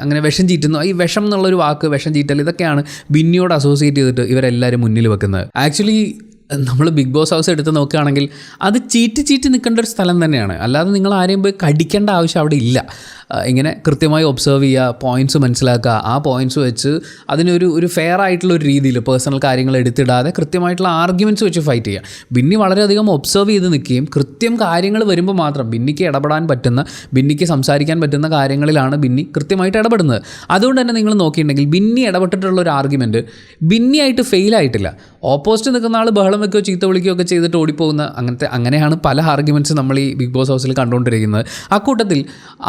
അങ്ങനെ വിഷം ചീറ്റുന്നു. ഈ വിഷം എന്നുള്ളൊരു വാക്ക്, വിഷം ചീറ്റൽ, ഇതൊക്കെയാണ് ബിന്നിയോട് അസോസിയേറ്റ് ചെയ്തിട്ട് ഇവരെല്ലാവരും മുന്നിൽ വെക്കുന്നത്. ആക്ച്വലി നമ്മൾ ബിഗ് ബോസ് ഹൗസ് എടുത്ത് നോക്കുകയാണെങ്കിൽ അത് ചീറ്റി നിൽക്കേണ്ട ഒരു സ്ഥലം തന്നെയാണ്. അല്ലാതെ നിങ്ങൾ ആരെയും പോയി കടിക്കേണ്ട ആവശ്യം അവിടെ ഇല്ല. ഇങ്ങനെ കൃത്യമായി ഒബ്സർവ് ചെയ്യുക, പോയിൻറ്റ്സ് മനസ്സിലാക്കുക, ആ പോയിൻറ്റ്സ് വെച്ച് അതിനൊരു ഫെയർ ആയിട്ടുള്ള ഒരു രീതിയിൽ പേഴ്സണൽ കാര്യങ്ങൾ എടുത്തിടാതെ കൃത്യമായിട്ടുള്ള ആർഗ്യുമെൻറ്റ്സ് വെച്ച് ഫൈറ്റ് ചെയ്യുക. ബിന്നി വളരെയധികം ഒബ്സർവ് ചെയ്ത് നിൽക്കുകയും കൃത്യം കാര്യങ്ങൾ വരുമ്പോൾ മാത്രം ബിന്നിക്ക് ഇടപെടാൻ പറ്റുന്ന, ബിന്നിക്ക് സംസാരിക്കാൻ പറ്റുന്ന കാര്യങ്ങളിലാണ് ബിന്നി കൃത്യമായിട്ട് ഇടപെടുന്നത്. അതുകൊണ്ട് തന്നെ നിങ്ങൾ നോക്കിയിട്ടുണ്ടെങ്കിൽ ബിന്നി ഇടപെട്ടിട്ടുള്ള ഒരു ആർഗ്യുമെൻറ്റ് ബിന്നിയായിട്ട് ഫെയിലായിട്ടില്ല. ഓപ്പോസിറ്റ് നിൽക്കുന്ന ആൾ ബഹളം വെക്കുകയോ ചീത്ത വിളിക്കുകയോ ഒക്കെ ചെയ്തിട്ട് ഓടിപ്പോകുന്ന അങ്ങനെയാണ് പല ആർഗ്യുമെൻറ്റ്സ് നമ്മൾ ഈ ബിഗ് ബോസ് ഹൗസിൽ കണ്ടുകൊണ്ടിരിക്കുന്നത്. അക്കൂട്ടത്തിൽ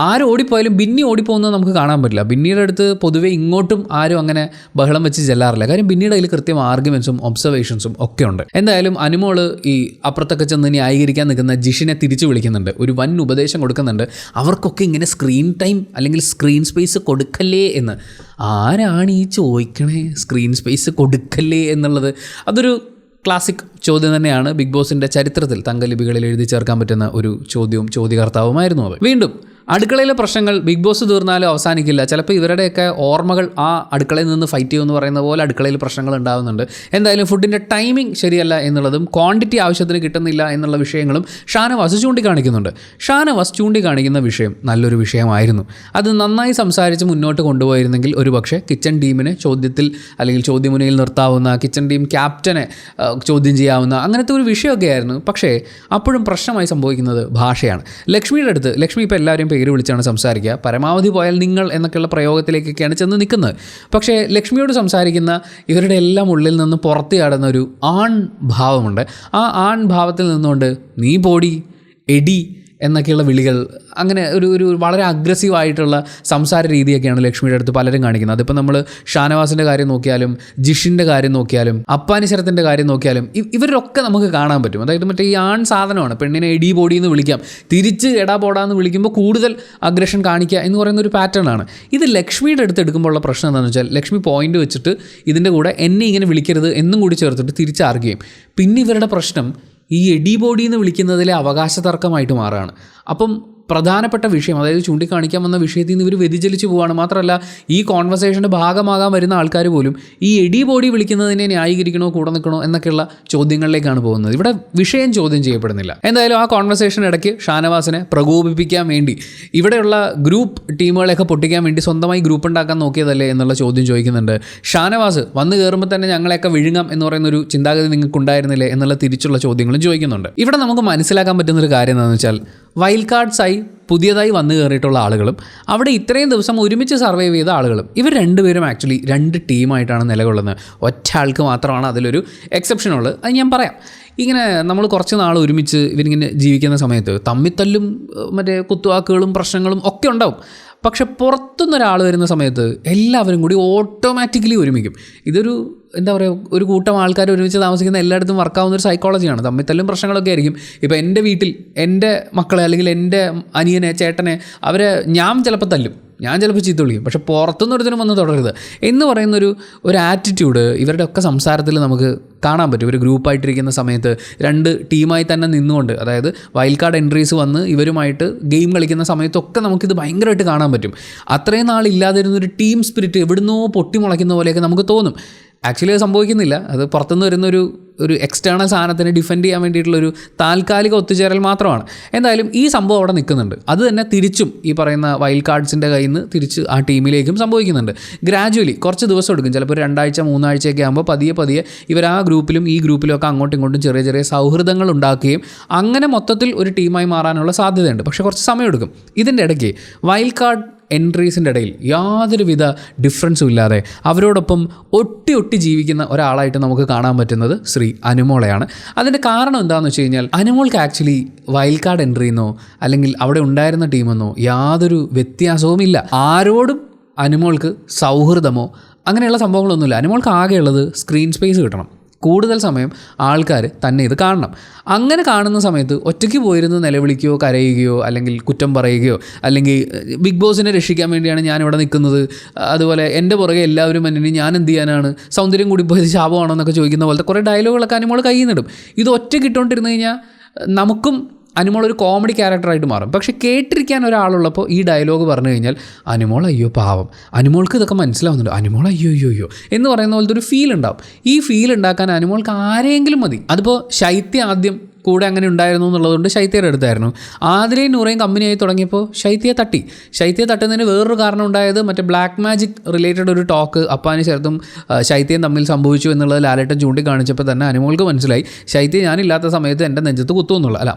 ആരും ഓടിപ്പോയാലും ബിന്നി ഓടിപ്പോകുന്നത് നമുക്ക് കാണാൻ പറ്റില്ല. ബിന്നിയുടെ അടുത്ത് പൊതുവേ ഇങ്ങോട്ടും ആരും അങ്ങനെ ബഹളം വെച്ച് ചെല്ലാറില്ല. കാര്യം ബിന്നിയുടെ കയ്യിൽ കൃത്യം ആർഗ്യുമെൻറ്റ്സും ഒബ്സർവേഷൻസും ഒക്കെ ഉണ്ട്. എന്തായാലും അനുമോൾ ഈ അപ്പുറത്തൊക്കെ ചെന്ന് ന്യായീകരിക്കാൻ നിൽക്കുന്ന ജിഷിനെ തിരിച്ചു വിളിക്കുന്നുണ്ട്. ഒരു വൻ ഉപദേശം കൊടുക്കുന്നുണ്ട്. അവർക്കൊക്കെ ഇങ്ങനെ സ്ക്രീൻ ടൈം അല്ലെങ്കിൽ സ്ക്രീൻ സ്പേസ് കൊടുക്കല്ലേ എന്ന്. ആരാണ് ഈ ചോദിക്കണേ സ്ക്രീൻ സ്പേസ് കൊടുക്കല്ലേ എന്നുള്ളത്? അതൊരു ക്ലാസിക് ചോദ്യം തന്നെയാണ്. ബിഗ് ബോസിൻ്റെ ചരിത്രത്തിൽ തങ്കലിപികളിൽ എഴുതി ചേർക്കാൻ പറ്റുന്ന ഒരു ചോദ്യവും ചോദ്യകർത്താവുമായിരുന്നു അത്. വീണ്ടും അടുക്കളയിലെ പ്രശ്നങ്ങൾ ബിഗ് ബോസ് തീർന്നാലും അവസാനിക്കില്ല. ചിലപ്പോൾ ഇവരുടെയൊക്കെ ഓർമ്മകൾ ആ അടുക്കളയിൽ നിന്ന് ഫൈറ്റ് ചെയ്യുമെന്ന് പറയുന്ന പോലെ അടുക്കളയിൽ പ്രശ്നങ്ങൾ ഉണ്ടാകുന്നുണ്ട്. എന്തായാലും ഫുഡിൻ്റെ ടൈമിംഗ് ശരിയല്ല എന്നുള്ളതും ക്വാണ്ടിറ്റി ആവശ്യത്തിന് കിട്ടുന്നില്ല എന്നുള്ള വിഷയങ്ങളും ഷാനവാസ് ചൂണ്ടിക്കാണിക്കുന്നുണ്ട്. ഷാനവാസ് ചൂണ്ടിക്കാണിക്കുന്ന വിഷയം നല്ലൊരു വിഷയമായിരുന്നു. അത് നന്നായി സംസാരിച്ച് മുന്നോട്ട് കൊണ്ടുപോയിരുന്നെങ്കിൽ ഒരുപക്ഷെ കിച്ചൺ ടീമിനെ ചോദ്യത്തിൽ അല്ലെങ്കിൽ ചോദ്യമുനയിൽ നിർത്താവുന്ന, കിച്ചൺ ടീം ക്യാപ്റ്റനെ ചോദ്യം ചെയ്യാവുന്ന അങ്ങനത്തെ ഒരു വിഷയമൊക്കെ ആയിരുന്നു. പക്ഷേ അപ്പോഴും പ്രശ്നമായി സംഭവിക്കുന്നത് ഭാഷയാണ്. ലക്ഷ്മിയുടെ അടുത്ത്, ലക്ഷ്മി ഇപ്പോൾ എല്ലാവരും പേര് വിളിച്ചാണ് സംസാരിക്കുക. പരമാവധി പോയാൽ നിങ്ങൾ എന്നൊക്കെയുള്ള പ്രയോഗത്തിലേക്കൊക്കെയാണ് ചെന്ന് നിൽക്കുന്നത്. പക്ഷേ ലക്ഷ്മിയോട് സംസാരിക്കുന്ന ഇവരുടെ എല്ലാം ഉള്ളിൽ നിന്ന് പുറത്തു ചാടുന്ന ഒരു ആൺ ഭാവമുണ്ട്. ആ ആൺ ഭാവത്തിൽ നിന്നുകൊണ്ട് നീ പോടി, എടി എന്നൊക്കെയുള്ള വിളികൾ, അങ്ങനെ ഒരു വളരെ അഗ്രസീവായിട്ടുള്ള സംസാര രീതിയൊക്കെയാണ് ലക്ഷ്മിയുടെ അടുത്ത് പലരും കാണിക്കുന്നത്. അതിപ്പോൾ നമ്മൾ ഷാനവാസിൻ്റെ കാര്യം നോക്കിയാലും, ജിഷിൻ്റെ കാര്യം നോക്കിയാലും, അപ്പാനിശരത്തിൻ്റെ കാര്യം നോക്കിയാലും ഇവരൊക്കെ നമുക്ക് കാണാൻ പറ്റും. അതായത് മറ്റേ ഈ ആൺ സാധനമാണ്. പെണ്ണിനെ എടി ബോഡി എന്ന് വിളിക്കാം, തിരിച്ച് എടാ പോടാന്ന് വിളിക്കുമ്പോൾ കൂടുതൽ അഗ്രഷൻ കാണിക്കുക എന്ന് പറയുന്ന ഒരു പാറ്റേൺ ആണ്. ഇത് ലക്ഷ്മിയുടെ അടുത്ത് എടുക്കുമ്പോഴുള്ള പ്രശ്നം എന്താണെന്ന് വെച്ചാൽ ലക്ഷ്മി പോയിന്റ് വെച്ചിട്ട് ഇതിൻ്റെ കൂടെ എന്നെ ഇങ്ങനെ വിളിക്കരുത് എന്നും കൂടി ചേർത്തിട്ട് തിരിച്ചറിയുകയും, പിന്നെ ഇവരുടെ പ്രശ്നം ഈ എടി ബോഡി എന്ന് വിളിക്കുന്നതിലെ അവകാശ തർക്കമായിട്ട് മാറുകയാണ്. അപ്പം പ്രധാനപ്പെട്ട വിഷയം, അതായത് ചൂണ്ടിക്കാണിക്കാൻ വന്ന വിഷയത്തിൽ നിന്ന് ഇവർ വ്യതിചലിച്ച് പോവുകയാണ്. മാത്രമല്ല ഈ കോൺവെർസേഷൻ്റെ ഭാഗമാകാൻ വരുന്ന ആൾക്കാർ പോലും ഈ എടി ബോഡി വിളിക്കുന്നതിനെ ന്യായീകരിക്കണോ, കൂടെ നിൽക്കണോ എന്നൊക്കെയുള്ള ചോദ്യങ്ങളിലേക്കാണ് പോകുന്നത്. ഇവിടെ വിഷയം ചോദ്യം ചെയ്യപ്പെടുന്നില്ല. എന്തായാലും ആ കോൺവെർസേഷൻ ഇടയ്ക്ക് ഷാനവാസിനെ പ്രകോപിപ്പിക്കാൻ വേണ്ടി, ഇവിടെയുള്ള ഗ്രൂപ്പ് ടീമുകളെയൊക്കെ പൊട്ടിക്കാൻ വേണ്ടി സ്വന്തമായി ഗ്രൂപ്പ് ഉണ്ടാക്കാൻ നോക്കിയതല്ലേ എന്നുള്ള ചോദ്യം ചോദിക്കുന്നുണ്ട്. ഷാനവാസ് വന്ന് കയറുമ്പോൾ തന്നെ ഞങ്ങളെയൊക്കെ വിഴുങ്ങാം എന്ന് പറയുന്നൊരു ചിന്താഗതി നിങ്ങൾക്ക് ഉണ്ടായിരുന്നില്ലേ എന്നുള്ള തിരിച്ചുള്ള ചോദ്യങ്ങളും ചോദിക്കുന്നുണ്ട്. ഇവിടെ നമുക്ക് മനസ്സിലാക്കാൻ പറ്റുന്നൊരു കാര്യം എന്താണെന്ന് വെച്ചാൽ വൈൽഡ് കാർഡ്സായി പുതിയതായി വന്നു കയറിയിട്ടുള്ള ആളുകളും അവിടെ ഇത്രയും ദിവസം ഒരുമിച്ച് സർവൈവ് ചെയ്ത ആളുകളും, ഇവർ രണ്ടുപേരും ആക്ച്വലി രണ്ട് ടീമായിട്ടാണ് നിലകൊള്ളുന്നത്. ഒറ്റ ആൾക്ക് മാത്രമാണ് അതിലൊരു എക്സെപ്ഷൻ ഉള്ളത്. അത് ഞാൻ പറയാം. ഇങ്ങനെ നമ്മൾ കുറച്ച് നാൾ ഒരുമിച്ച് ഇവരിങ്ങനെ ജീവിക്കുന്ന സമയത്ത് തമ്മിത്തല്ലും മറ്റേ കുത്തുവാക്കുകളും പ്രശ്നങ്ങളും ഒക്കെ ഉണ്ടാവും. പക്ഷെ പുറത്തുനിന്നൊരാൾ വരുന്ന സമയത്ത് എല്ലാവരും കൂടി ഓട്ടോമാറ്റിക്കലി ഒരുമിക്കും. ഇതൊരു എന്താ പറയുക, ഒരു കൂട്ടം ആൾക്കാർ ഒരുമിച്ച് താമസിക്കുന്ന എല്ലായിടത്തും വർക്കാവുന്ന ഒരു സൈക്കോളജിയാണ്. തമ്മിത്തല്ലും പ്രശ്നങ്ങളൊക്കെ ആയിരിക്കും. ഇപ്പോൾ എൻ്റെ വീട്ടിൽ എൻ്റെ മക്കളെ അല്ലെങ്കിൽ എൻ്റെ അനിയനെ ചേട്ടനെ അവരെ ഞാൻ ചിലപ്പോൾ തല്ലും, ഞാൻ ചിലപ്പോൾ ചീത്ത വിളിക്കും. പക്ഷെ പുറത്തുനിന്ന് ഒരുത്തിനും വന്ന് തുടരരുത് എന്ന് പറയുന്നൊരു ആറ്റിറ്റ്യൂഡ് ഇവരുടെ ഒക്കെ സംസാരത്തിൽ നമുക്ക് കാണാൻ പറ്റും. ഒരു ഗ്രൂപ്പായിട്ടിരിക്കുന്ന സമയത്ത് രണ്ട് ടീമായി തന്നെ നിന്നുകൊണ്ട്, അതായത് വൈൽഡ് കാർഡ് എൻട്രീസ് വന്ന് ഇവരുമായിട്ട് ഗെയിം കളിക്കുന്ന സമയത്തൊക്കെ നമുക്കിത് ഭയങ്കരമായിട്ട് കാണാൻ പറ്റും. അത്രയും നാളില്ലാതിരുന്നൊരു ടീം സ്പിരിറ്റ് എവിടുന്നോ പൊട്ടിമുളയ്ക്കുന്ന പോലെയൊക്കെ നമുക്ക് തോന്നും. ആക്ച്വലി അത് സംഭവിക്കുന്നില്ല. അത് പുറത്തുനിന്ന് വരുന്നൊരു എക്സ്റ്റേണൽ സാധനത്തിനെ ഡിഫെൻഡ് ചെയ്യാൻ വേണ്ടിയിട്ടുള്ളൊരു താൽക്കാലിക ഒത്തുചേരൽ മാത്രമാണ്. എന്തായാലും ഈ സംഭവം അവിടെ നിൽക്കുന്നുണ്ട്. അത് തന്നെ തിരിച്ചും ഈ പറയുന്ന വൈൽഡ് കാർഡ്സിൻ്റെ കയ്യിൽ നിന്ന് തിരിച്ച് ആ ടീമിലേക്കും സംഭവിക്കുന്നുണ്ട്. ഗ്രാജുവലി കുറച്ച് ദിവസം എടുക്കും. ചിലപ്പോൾ 2 ആഴ്ച 3 ആഴ്ചയൊക്കെ ആകുമ്പോൾ പതിയെ ഇവർ ആ ഗ്രൂപ്പിലും ഈ ഗ്രൂപ്പിലും ഒക്കെ അങ്ങോട്ടും ഇങ്ങോട്ടും ചെറിയ സൗഹൃദങ്ങൾ ഉണ്ടാക്കുകയും അങ്ങനെ മൊത്തത്തിൽ ഒരു ടീമായി മാറാനുള്ള സാധ്യതയുണ്ട്. പക്ഷേ കുറച്ച് സമയമെടുക്കും. ഇതിൻ്റെ ഇടയ്ക്ക് വൈൽഡ് കാർഡ് എൻട്രീസിൻ്റെ ഇടയിൽ യാതൊരുവിധ ഡിഫറൻസും ഇല്ലാതെ അവരോടൊപ്പം ഒട്ടി ജീവിക്കുന്ന ഒരാളായിട്ട് നമുക്ക് കാണാൻ പറ്റുന്നത് ശ്രീ അനുമോളയാണ്. അതിൻ്റെ കാരണം എന്താണെന്ന് വെച്ച് കഴിഞ്ഞാൽ അനുമോൾക്ക് ആക്ച്വലി വൈൽഡ് കാർഡ് എൻട്രിന്നോ അല്ലെങ്കിൽ അവിടെ ഉണ്ടായിരുന്ന ടീമെന്നോ യാതൊരു വ്യത്യാസവുമില്ല. ആരോടും അനുമോൾക്ക് സൗഹൃദമോ അങ്ങനെയുള്ള സംഭവങ്ങളൊന്നുമില്ല. അനുമോൾക്ക് ആകെയുള്ളത് സ്ക്രീൻ സ്പേസ് കിട്ടണം. കൂടുതൽ സമയം ആൾക്കാർ തന്നെ ഇത് കാണണം. അങ്ങനെ കാണുന്ന സമയത്ത് ഒറ്റയ്ക്ക് പോയിരുന്ന് നിലവിളിക്കുകയോ കരയുകയോ അല്ലെങ്കിൽ കുറ്റം പറയുകയോ അല്ലെങ്കിൽ ബിഗ് ബോസിനെ രക്ഷിക്കാൻ വേണ്ടിയാണ് ഞാനിവിടെ നിൽക്കുന്നത്, അതുപോലെ എൻ്റെ പുറകെ എല്ലാവരും എന്നെ ഞാൻ എന്ത് ചെയ്യാനാണ്, സൗന്ദര്യം കൂടി പോയത് ശാപമാണോ എന്നൊക്കെ ചോദിക്കുന്ന പോലത്തെ കുറേ ഡയലോഗുകളൊക്കെ അനുമോൾ കയ്യിൽ നിന്നിടും. ഇത് ഒറ്റയ്ക്ക് ഇട്ടുകൊണ്ടിരുന്ന് കഴിഞ്ഞാൽ നമുക്കും അനുമോൾ ഒരു കോമഡി ക്യാരക്ടറായിട്ട് മാറും. പക്ഷെ കേട്ടിരിക്കാൻ ഒരാളുള്ളപ്പോൾ ഈ ഡയലോഗ് പറഞ്ഞു കഴിഞ്ഞാൽ അനുമോൾ അയ്യോ പാവം, അനുമോൾക്ക് ഇതൊക്കെ മനസ്സിലാവുന്നുണ്ട്, അനുമോൾ അയ്യോ എന്ന് പറയുന്ന പോലത്തെ ഒരു ഫീൽ ഉണ്ടാവും. ഈ ഫീൽ ഉണ്ടാക്കാൻ അനുമോൾക്ക് ആരെങ്കിലും മതി. അതിപ്പോൾ ശൈത്യ ആദ്യം കൂടെ അങ്ങനെ ഉണ്ടായിരുന്നു എന്നുള്ളതുകൊണ്ട് ശൈത്യയുടെ അടുത്തായിരുന്നു. ആദിലയും നൂറയും കമ്പനിയായി തുടങ്ങിയപ്പോൾ ശൈത്യയെ തട്ടുന്നതിന് വേറൊരു കാരണം ഉണ്ടായത് മറ്റേ ബ്ലാക്ക് മാജിക് റിലേറ്റഡ് ഒരു ടോക്ക് അപ്പാനി ചേർത്തും ശൈത്യയും തമ്മിൽ സംഭവിച്ചു എന്നുള്ളത് ലാലേട്ടൻ ചൂണ്ടിക്കാണിച്ചപ്പോൾ തന്നെ അനുമോൾക്ക് മനസ്സിലായി ശൈത്യ ഞാനില്ലാത്ത സമയത്ത് എൻ്റെ നെഞ്ചത്ത്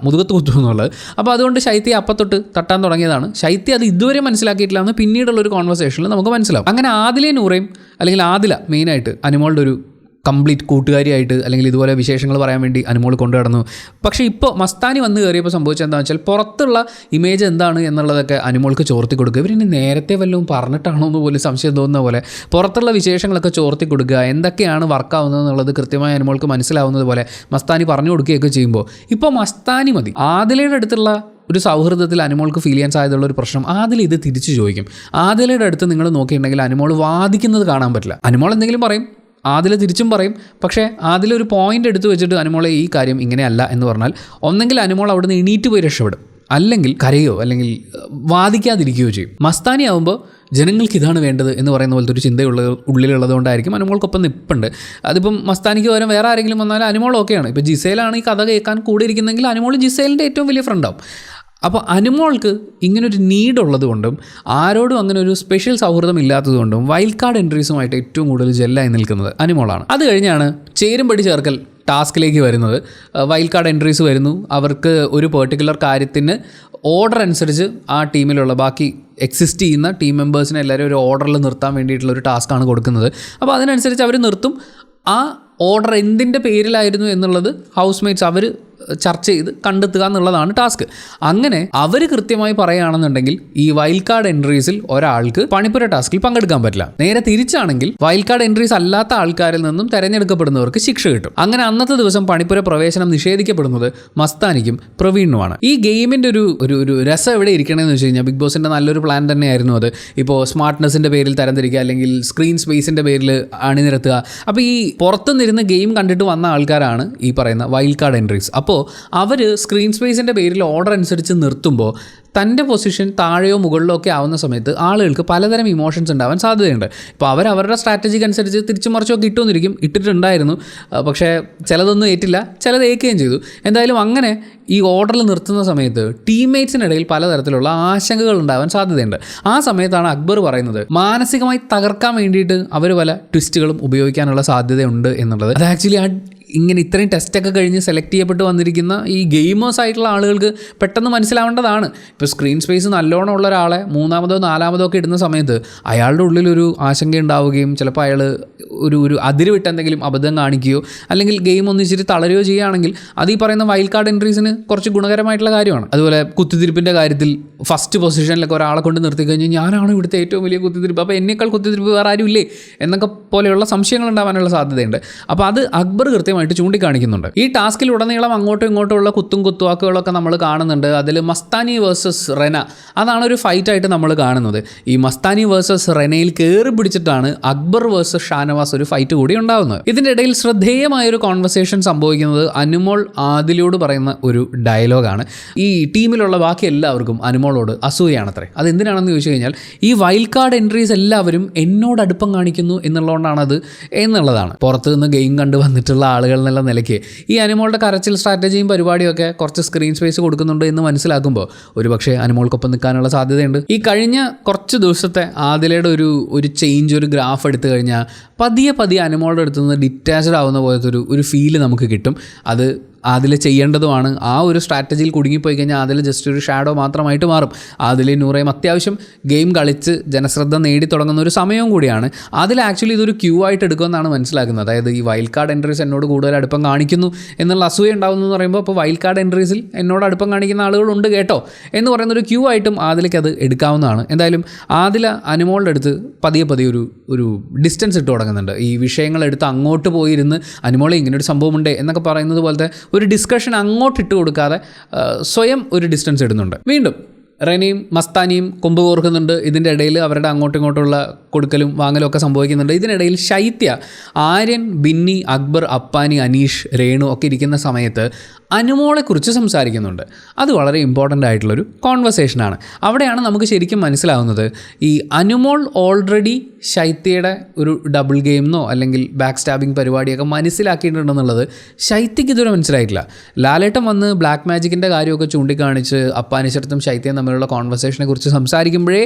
മുതുകത്ത് കുത്തുമെന്നുള്ളത്. അപ്പോൾ അതുകൊണ്ട് ശൈത്യ അപ്പത്തൊട്ട് തട്ടാൻ തുടങ്ങിയതാണ്. ശൈത്യ അത് ഇതുവരെ മനസ്സിലാക്കിയിട്ടില്ല എന്ന് പിന്നീടുള്ളൊരു കോൺവെർസേഷനിൽ നമുക്ക് മനസ്സിലാവും. അങ്ങനെ ആദിലയും നൂറയും അല്ലെങ്കിൽ ആദില മെയിനായിട്ട് അനുമോളുടെ ഒരു കംപ്ലീറ്റ് കൂട്ടുകാരിയായിട്ട് അല്ലെങ്കിൽ ഇതുപോലെ വിശേഷങ്ങൾ പറയാൻ വേണ്ടി അനുമോൾ കൊണ്ടു നടന്നു. പക്ഷേ ഇപ്പോൾ മസ്താനി വന്ന് കയറിയപ്പോൾ സംഭവിച്ചത് എന്താണെന്ന് വെച്ചാൽ പുറത്തുള്ള ഇമേജ് എന്താണ് എന്നുള്ളതൊക്കെ അനുമോൾക്ക് ചോർത്തി കൊടുക്കുക. ഇവരിനി നേരത്തെ വല്ലതും പറഞ്ഞിട്ടാണോ എന്ന് പോലും സംശയം തോന്നുന്ന പോലെ പുറത്തുള്ള വിശേഷങ്ങളൊക്കെ ചോർത്തി കൊടുക്കുക, എന്തൊക്കെയാണ് വർക്കാവുന്നത് എന്നുള്ളത് കൃത്യമായി അനുമോൾക്ക് മനസ്സിലാവുന്നത് പോലെ മസ്താനി പറഞ്ഞു കൊടുക്കുകയൊക്കെ ചെയ്യുമ്പോൾ ഇപ്പോൾ മസ്താനി മതി. ആദിലയുടെ അടുത്തുള്ള ഒരു സൗഹൃദത്തിൽ അനുമോൾക്ക് ഫീൽ ചെയ്യാൻ സാധ്യതയുള്ള ഒരു പ്രശ്നം, ആദില ഇത് തിരിച്ചു ചോദിക്കും. ആദിലയുടെ അടുത്ത് നിങ്ങൾ നോക്കിയിട്ടുണ്ടെങ്കിൽ അനുമോൾ വാദിക്കുന്നത് കാണാൻ പറ്റില്ല. അനുമോൾ എന്തെങ്കിലും പറയും, ആദില തിരിച്ചും പറയും. പക്ഷേ ആദിലൊരു പോയിൻ്റ് എടുത്ത് വെച്ചിട്ട് അനുമോളെ ഈ കാര്യം ഇങ്ങനെയല്ല എന്ന് പറഞ്ഞാൽ ഒന്നെങ്കിൽ അനുമോൾ അവിടുന്ന് എണീറ്റ് പോയി രക്ഷപ്പെടും, അല്ലെങ്കിൽ കരയോ അല്ലെങ്കിൽ വാദിക്കാതിരിക്കുകയോ ചെയ്യും. മസ്താനി ആകുമ്പോൾ ജനങ്ങൾക്ക് ഇതാണ് വേണ്ടത് എന്ന് പറയുന്ന പോലത്തെ ഒരു ഉള്ളിലുള്ളതുകൊണ്ടായിരിക്കും അനുമോൾക്കൊപ്പം നിൽപ്പുണ്ട്. അതിപ്പം മസ്താനിക്ക് പകരം വേറെ ആരെങ്കിലും വന്നാൽ അനുമോൾ ഓക്കെയാണ്. ഇപ്പോൾ ജിസേലാണ് ഈ കഥ കേൾക്കാൻ കൂടെ ഇരിക്കുന്നെങ്കിൽ അനുമോൾ ജിസേലിൻ്റെ ഏറ്റവും വലിയ ഫ്രണ്ടാവും. അപ്പോൾ അനുമോൾക്ക് ഇങ്ങനൊരു നീഡുള്ളത് കൊണ്ടും ആരോടും അങ്ങനെ ഒരു സ്പെഷ്യൽ സൗഹൃദം ഇല്ലാത്തതുകൊണ്ടും വൈൽഡ് കാർഡ് എൻട്രീസുമായിട്ട് ഏറ്റവും കൂടുതൽ ജെല്ലായി നിൽക്കുന്നത് അനുമോളാണ്. അത് കഴിഞ്ഞാണ് ചേരുംപടി ചേർക്കൽ ടാസ്കിലേക്ക് വരുന്നത്. വൈൽഡ് കാർഡ് എൻട്രീസ് വരുന്നു. അവർക്ക് ഒരു പെർട്ടിക്കുലർ കാര്യത്തിന് ഓർഡർ അനുസരിച്ച് ആ ടീമിലുള്ള ബാക്കി എക്സിസ്റ്റ് ചെയ്യുന്ന ടീം മെമ്പേഴ്സിനെ എല്ലാവരും ഒരു ഓർഡറിൽ നിർത്താൻ വേണ്ടിയിട്ടുള്ള ഒരു ടാസ്ക്കാണ് കൊടുക്കുന്നത്. അപ്പോൾ അതിനനുസരിച്ച് അവർ നിർത്തും. ആ ഓർഡർ എന്തിൻ്റെ പേരിലായിരുന്നു എന്നുള്ളത് ഹൗസ് മേറ്റ്സ് അവർ ചർച്ച ചെയ്ത് കണ്ടെത്തുക എന്നുള്ളതാണ് ടാസ്ക്. അങ്ങനെ അവർ കൃത്യമായി പറയുകയാണെന്നുണ്ടെങ്കിൽ ഈ വൈൽഡ് കാർഡ് എൻട്രീസിൽ ഒരാൾക്ക് പണിപ്പുര ടാസ്കിൽ പങ്കെടുക്കാൻ പറ്റില്ല. നേരെ തിരിച്ചാണെങ്കിൽ വൈൽഡ് കാർഡ് എൻട്രീസ് അല്ലാത്ത ആൾക്കാരിൽ നിന്നും തെരഞ്ഞെടുക്കപ്പെടുന്നവർക്ക് ശിക്ഷ കിട്ടും. അങ്ങനെ അന്നത്തെ ദിവസം പണിപ്പുര പ്രവേശനം നിഷേധിക്കപ്പെടുന്നത് മസ്താനിക്കും പ്രവീണിനുമാണ്. ഈ ഗെയിമിൻ്റെ ഒരു രസം എവിടെ ഇരിക്കണമെന്ന് വെച്ച് കഴിഞ്ഞാൽ ബിഗ് ബോസിൻ്റെ നല്ലൊരു പ്ലാൻ തന്നെയായിരുന്നു അത്. ഇപ്പോൾ സ്മാർട്ട്നെസ്സിൻ്റെ പേരിൽ തരംതിരിക്കുക അല്ലെങ്കിൽ സ്ക്രീൻ സ്പേസിൻ്റെ പേരിൽ അണിനിരത്തുക. അപ്പോൾ ഈ പുറത്തുനിന്നിരുന്ന് ഗെയിം കണ്ടിട്ട് വന്ന ആൾക്കാരാണ് ഈ പറയുന്ന വൈൽഡ് കാർഡ് എൻട്രീസ്. അപ്പോൾ അവർ സ്ക്രീൻ സ്പേസിൻ്റെ പേരിൽ ഓർഡർ അനുസരിച്ച് നിർത്തുമ്പോൾ തൻ്റെ പൊസിഷൻ താഴെയോ മുകളിലോ ഒക്കെ ആവുന്ന സമയത്ത് ആളുകൾക്ക് പലതരം ഇമോഷൻസ് ഉണ്ടാവാൻ സാധ്യതയുണ്ട്. ഇപ്പോൾ അവരുടെ സ്ട്രാറ്റജിക്ക് അനുസരിച്ച് തിരിച്ചു മറിച്ചൊക്കെ ഇട്ടിട്ടുണ്ടായിരുന്നു. പക്ഷേ ചിലതൊന്നും ഏറ്റില്ല, ചിലത് ഏൽക്കുകയും ചെയ്തു. എന്തായാലും അങ്ങനെ ഈ ഓർഡറിൽ നിർത്തുന്ന സമയത്ത് ടീംമേറ്റ്സിനിടയിൽ പലതരത്തിലുള്ള ആശങ്കകൾ ഉണ്ടാവാൻ സാധ്യതയുണ്ട്. ആ സമയത്താണ് അക്ബർ പറയുന്നത് മാനസികമായി തകർക്കാൻ വേണ്ടിയിട്ട് അവർ പല ട്വിസ്റ്റുകളും ഉപയോഗിക്കാനുള്ള സാധ്യതയുണ്ട് എന്നുള്ളത്. അത് ആക്ച്വലി ഇങ്ങനെ ഇത്രയും ടെസ്റ്റൊക്കെ കഴിഞ്ഞ് സെലക്ട് ചെയ്യപ്പെട്ട് വന്നിരിക്കുന്ന ഈ ഗെയിമേഴ്സ് ആയിട്ടുള്ള ആളുകൾക്ക് പെട്ടെന്ന് മനസ്സിലാവേണ്ടതാണ്. ഇപ്പോൾ സ്ക്രീൻ സ്പേസ് നല്ലോണം ഉള്ള ഒരാളെ മൂന്നാമതോ നാലാമതോ ഒക്കെ ഇടുന്ന സമയത്ത് അയാളുടെ ഉള്ളിലൊരു ആശങ്ക ഉണ്ടാവുകയും ചിലപ്പോൾ അയാൾ ഒരു അതിര് വിട്ട് എന്തെങ്കിലും അബദ്ധം കാണിക്കുകയോ അല്ലെങ്കിൽ ഗെയിം ഒന്നിച്ചിട്ട് തളരുകയോ ചെയ്യുകയാണെങ്കിൽ അത് ഈ പറയുന്ന വൈൽഡ് കാർഡ് എൻട്രീസിന് കുറച്ച് ഗുണകരമായിട്ടുള്ള കാര്യമാണ്. അതുപോലെ കുത്തിത്തിരിപ്പിൻ്റെ കാര്യത്തിൽ ഫസ്റ്റ് പൊസിഷനിലൊക്കെ ഒരാളെ കൊണ്ട് നിർത്തി കഴിഞ്ഞാൽ ഞാനാണ് ഇവിടുത്തെ ഏറ്റവും വലിയ കുത്തിത്തിരിപ്പ്, അപ്പോൾ എന്നേക്കാൾ കുത്തിത്തിരിപ്പ് വേറെ ആരും ഇല്ലേ എന്നൊക്കെ പോലെയുള്ള സംശയങ്ങൾ ഉണ്ടാവാനുള്ള സാധ്യതയുണ്ട്. അപ്പോൾ അത് അക്ബർ കൃത്യമായിട്ട് ചൂണ്ടിക്കാണിക്കുന്നുണ്ട്. ഈ ടാസ്കിൽ ഉടനീളം അങ്ങോട്ടും ഇങ്ങോട്ടുമുള്ള കുത്തുവാക്കുകളൊക്കെ നമ്മൾ കാണുന്നുണ്ട്. അതിൽ മസ്താനി വേഴ്സസ് റെന, അതാണ് ഒരു ഫൈറ്റായിട്ട് നമ്മൾ കാണുന്നത്. ഈ മസ്താനി വേഴ്സസ് റെനയിൽ കയറി പിടിച്ചിട്ടാണ് അക്ബർ വേഴ്സസ് ഷാനവാസ് ഒരു ഫൈറ്റ് കൂടി ഉണ്ടാകുന്നത്. ഇതിൻ്റെ ഇടയിൽ ശ്രദ്ധേയമായൊരു കോൺവെർസേഷൻ സംഭവിക്കുന്നത് അനുമോൾ ആദിലോട് പറയുന്ന ഒരു ഡയലോഗാണ്. ഈ ടീമിലുള്ള ബാക്കി എല്ലാവർക്കും അനുമോളോട് അസൂയാണത്രേ. അതെന്തിനാണെന്ന് ചോദിച്ചു കഴിഞ്ഞാൽ ഈ വൈൽഡ് കാർഡ് എൻട്രീസ് എല്ലാവരും എന്നോട് അടുപ്പം കാണിക്കുന്നു എന്നുള്ളതുകൊണ്ടാണത് എന്നുള്ളതാണ്. പുറത്ത് നിന്ന് ഗെയിം കണ്ട് വന്നിട്ടുള്ള ആളുകൾ എന്നുള്ള നിലയ്ക്ക് ഈ അനുമോളുടെ കരച്ചിൽ സ്ട്രാറ്റജിയും പരിപാടിയൊക്കെ കുറച്ച് സ്ക്രീൻ സ്പേസ് കൊടുക്കുന്നുണ്ട് എന്ന് മനസ്സിലാക്കുമ്പോൾ ഒരുപക്ഷെ അനുമോൾക്കൊപ്പം നിൽക്കാനുള്ള സാധ്യതയുണ്ട്. ഈ കഴിഞ്ഞ കുറച്ച് ദിവസത്തെ ആദിലയുടെ ഒരു ചേഞ്ച്, ഒരു ഗ്രാഫ് എടുത്തു കഴിഞ്ഞാൽ പതിയെ അനുമോളുടെ അടുത്ത് നിന്ന് ഡിറ്റാച്ച്ഡ് ആവുന്ന പോലത്തെ ഒരു ഫീല് നമുക്ക് കിട്ടും. അത് അതിൽ ചെയ്യേണ്ടതുമാണ്. ആ ഒരു സ്ട്രാറ്റജിയിൽ കുടുങ്ങിപ്പോയി കഴിഞ്ഞാൽ അതിൽ ജസ്റ്റ് ഒരു ഷാഡോ മാത്രമായിട്ട് മാറും. അതിൽ നൂറയും അത്യാവശ്യം ഗെയിം കളിച്ച് ജനശ്രദ്ധ നേടിത്തുടങ്ങുന്ന ഒരു സമയവും കൂടിയാണ്. അതിൽ ആക്ച്വലി ഇതൊരു ക്യൂ ആയിട്ട് എടുക്കുമെന്നാണ് മനസ്സിലാക്കുന്നത്. അതായത് ഈ വൈൽഡ് കാർഡ് എൻട്രീസ് എന്നോട് കൂടുതൽ അടുപ്പം കാണിക്കുന്നു എന്നുള്ള അസൂയ ഉണ്ടാകുന്നു എന്ന് പറയുമ്പോൾ അപ്പോൾ വൈൽഡ് കാർഡ് എൻട്രീസിൽ എന്നോട് അടുപ്പം കാണിക്കുന്ന ആളുകളുണ്ട് കേട്ടോ എന്ന് പറയുന്നൊരു ക്യൂ ആയിട്ടും ആദിലേക്ക് അത് എടുക്കാവുന്നതാണ്. എന്തായാലും ആദില അനുമോളുടെ അടുത്ത് പതിയെ ഒരു ഡിസ്റ്റൻസ് ഇട്ട് തുടങ്ങുന്നുണ്ട്. ഈ വിഷയങ്ങളെടുത്ത് അങ്ങോട്ട് പോയിരുന്ന് അനുമോളെ ഇങ്ങനൊരു സംഭവമുണ്ട് എന്നൊക്കെ പറയുന്നത് പോലത്തെ ഒരു ഡിസ്കഷൻ അങ്ങോട്ട് ഇട്ട് കൊടുക്കാതെ സ്വയം ഒരു ഡിസ്റ്റൻസ് ഇടുന്നുണ്ട്. വീണ്ടും റെനയും മസ്താനിയും കൊമ്പ് കോർക്കുന്നുണ്ട്. ഇതിൻ്റെ ഇടയിൽ അവരുടെ അങ്ങോട്ടും ഇങ്ങോട്ടുള്ള കൊടുക്കലും വാങ്ങലും ഒക്കെ സംഭവിക്കുന്നുണ്ട്. ഇതിനിടയിൽ ശൈത്യ, ആര്യൻ, ബിന്നി, അക്ബർ, അപ്പാനി, അനീഷ്, രേണു ഒക്കെ ഇരിക്കുന്ന സമയത്ത് അനുമോളെക്കുറിച്ച് സംസാരിക്കുന്നുണ്ട്. അത് വളരെ ഇമ്പോർട്ടൻ്റ് ആയിട്ടുള്ളൊരു കോൺവെർസേഷനാണ്. അവിടെയാണ് നമുക്ക് ശരിക്കും മനസ്സിലാവുന്നത് ഈ അനുമോൾ ഓൾറെഡി ശൈത്യയുടെ ഒരു ഡബിൾ ഗെയിമെന്നോ അല്ലെങ്കിൽ ബാക്ക് സ്റ്റാബിങ് പരിപാടിയൊക്കെ മനസ്സിലാക്കിയിട്ടുണ്ടെന്നുള്ളത് ശൈത്യയ്ക്ക് ഇതുവരെ മനസ്സിലായിട്ടില്ല. ലാലേട്ടൻ വന്ന് ബ്ലാക്ക് മാജിക്കിൻ്റെ കാര്യമൊക്കെ ചൂണ്ടിക്കാണിച്ച് അപ്പാനിശരത്തും ശൈത്യയും തമ്മിലുള്ള കോൺവെർസേഷനെ കുറിച്ച് സംസാരിക്കുമ്പോഴേ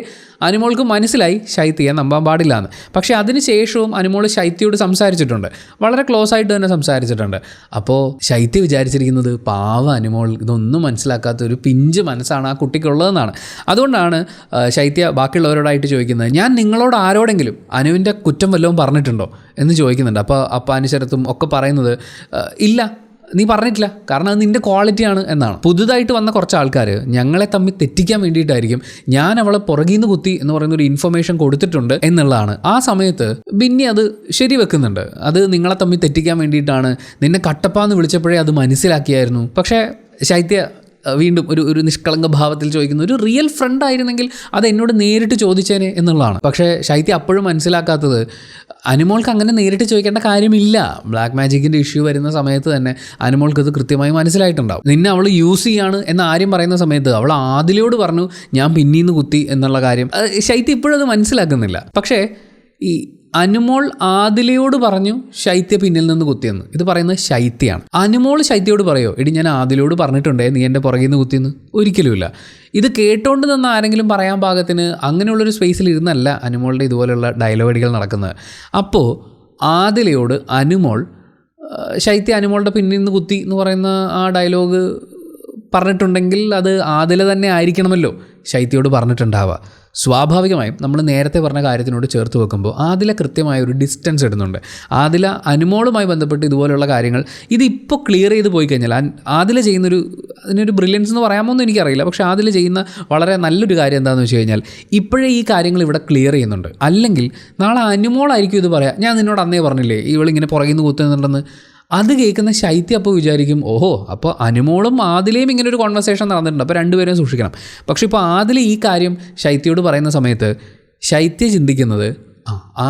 അനുമോൾക്ക് മനസ്സിലായി ശൈത്യയെ നമ്പാൻ പാടില്ല എന്ന്. പക്ഷേ അതിന് ശേഷവും അനുമോൾ ശൈത്യയോട് സംസാരിച്ചിട്ടുണ്ട്, വളരെ ക്ലോസ് ആയിട്ട് തന്നെ സംസാരിച്ചിട്ടുണ്ട്. അപ്പോൾ ശൈത്യ വിചാരിച്ചിരിക്കുന്നത് പാവ അനുമോൾ ഇതൊന്നും മനസ്സിലാക്കാത്ത ഒരു പിഞ്ച് മനസ്സാണ് ആ കുട്ടിക്കുള്ളതെന്നാണ്. അതുകൊണ്ടാണ് ശൈത്യ ബാക്കിയുള്ളവരോടായിട്ട് ചോദിക്കുന്നത്, ഞാൻ നിങ്ങളോട് ആരോടെങ്കിലും അനുവിൻ്റെ കുറ്റം വല്ലതും പറഞ്ഞിട്ടുണ്ടോ എന്ന് ചോദിക്കുന്നുണ്ട്. അപ്പോൾ അപ്പാനിശരത്തും ഒക്കെ പറയുന്നത് ഇല്ല, നീ പറഞ്ഞിട്ടില്ല, കാരണം അത് നിൻ്റെ ക്വാളിറ്റിയാണ് എന്നാണ്. പുതുതായിട്ട് വന്ന കുറച്ച് ആൾക്കാർ ഞങ്ങളെ തമ്മിൽ തെറ്റിക്കാൻ വേണ്ടിയിട്ടായിരിക്കും ഞാൻ അവളെ പുറകിൽ നിന്ന് കുത്തി എന്ന് പറയുന്ന ഒരു ഇൻഫർമേഷൻ കൊടുത്തിട്ടുണ്ട് എന്നുള്ളതാണ്. ആ സമയത്ത് ബിന്നി അത് ശരിവെക്കുന്നുണ്ട്. അത് നിങ്ങളെ തമ്മിൽ തെറ്റിക്കാൻ വേണ്ടിയിട്ടാണ്, നിന്നെ കട്ടപ്പാന്ന് വിളിച്ചപ്പോഴേ അത് മനസ്സിലാക്കിയായിരുന്നു. പക്ഷേ ശൈത്യ വീണ്ടും ഒരു നിഷ്കളങ്ക ഭാവത്തിൽ ചോദിക്കുന്നു, ഒരു റിയൽ ഫ്രണ്ട് ആയിരുന്നെങ്കിൽ അത് എന്നോട് നേരിട്ട് ചോദിച്ചേനെ എന്നുള്ളതാണ്. പക്ഷേ ശൈത്യ അപ്പോഴും മനസ്സിലാക്കാത്തത് അനുമോൾക്ക് അങ്ങനെ നേരിട്ട് ചോദിക്കേണ്ട കാര്യമില്ല. ബ്ലാക്ക് മാജിക്കിൻ്റെ ഇഷ്യൂ വരുന്ന സമയത്ത് തന്നെ അനുമോൾക്ക് അത് കൃത്യമായി മനസ്സിലായിട്ടുണ്ടാവും. നിന്നെ അവൾ യൂസ് ചെയ്യാണ് എന്ന് ആര്യം പറയുന്ന സമയത്ത് അവൾ ആദിലോട് പറഞ്ഞു ഞാൻ പിന്നീന്ന് കുത്തി എന്നുള്ള കാര്യം ശൈത്യ ഇപ്പോഴും അത് മനസ്സിലാക്കുന്നില്ല. പക്ഷേ ഈ അനുമോൾ ആദിലയോട് പറഞ്ഞു ശൈത്യ പിന്നിൽ നിന്ന് കുത്തിയെന്ന്. ഇത് പറയുന്നത് ശൈത്യയാണ്. അനുമോൾ ശൈത്യയോട് പറയോ എടി ഞാൻ ആദിലോട് പറഞ്ഞിട്ടുണ്ടേ നീ എൻ്റെ പുറകിൽ നിന്ന് കുത്തിയെന്ന്? ഒരിക്കലുമില്ല. ഇത് കേട്ടോണ്ട് നിന്ന് ആരെങ്കിലും പറയാൻ പാകത്തിന് അങ്ങനെയുള്ളൊരു സ്പേസിൽ ഇരുന്നല്ല അനുമോളുടെ ഇതുപോലെയുള്ള ഡയലോഗുകൾ നടക്കുന്നത്. അപ്പോൾ ആദിലയോട് അനുമോൾ ശൈത്യ അനുമോളുടെ പിന്നിൽ നിന്ന് കുത്തി എന്ന് പറയുന്ന ആ ഡയലോഗ് പറഞ്ഞിട്ടുണ്ടെങ്കിൽ അത് ആദില തന്നെ ആയിരിക്കണമല്ലോ ശൈത്യയോട് പറഞ്ഞിട്ടുണ്ടാവുക. സ്വാഭാവികമായും നമ്മൾ നേരത്തെ പറഞ്ഞ കാര്യത്തിനോട് ചേർത്ത് വെക്കുമ്പോൾ ആദില കൃത്യമായ ഒരു ഡിസ്റ്റൻസ് ഇടുന്നുണ്ട്. ആദില അനുമോളുമായി ബന്ധപ്പെട്ട് ഇതുപോലെയുള്ള കാര്യങ്ങൾ ഇതിപ്പോൾ ക്ലിയർ ചെയ്ത് പോയി കഴിഞ്ഞാൽ ആദില ചെയ്യുന്നൊരു അതിനൊരു ബ്രില്യൻസ് എന്ന് പറയാമോ എന്ന് എനിക്കറിയില്ല. പക്ഷേ ആദില ചെയ്യുന്ന വളരെ നല്ലൊരു കാര്യം എന്താണെന്ന് വെച്ച് കഴിഞ്ഞാൽ ഇപ്പോഴേ ഈ കാര്യങ്ങൾ ഇവിടെ ക്ലിയർ ചെയ്യുന്നുണ്ട്. അല്ലെങ്കിൽ നാളെ അനുമോളായിരിക്കും ഇത് പറയാം, ഞാൻ നിന്നോട് അന്നേ പറഞ്ഞില്ലേ ഇവളിങ്ങനെ പുറകിൽ നിന്ന് കുത്തുന്നുണ്ടെന്ന്. അത് കേൾക്കുന്ന ശൈത്യ അപ്പോൾ വിചാരിക്കും ഓഹോ അപ്പോൾ അനുമോളും ആദിലയും ഇങ്ങനെ ഒരു കോൺവെർസേഷൻ നടന്നിട്ടുണ്ട്, അപ്പോൾ രണ്ടുപേരെയും സൂക്ഷിക്കണം. പക്ഷേ ഇപ്പോൾ ആദില ഈ കാര്യം ശൈത്യയോട് പറയുന്ന സമയത്ത് ശൈത്യ ചിന്തിക്കുന്നത്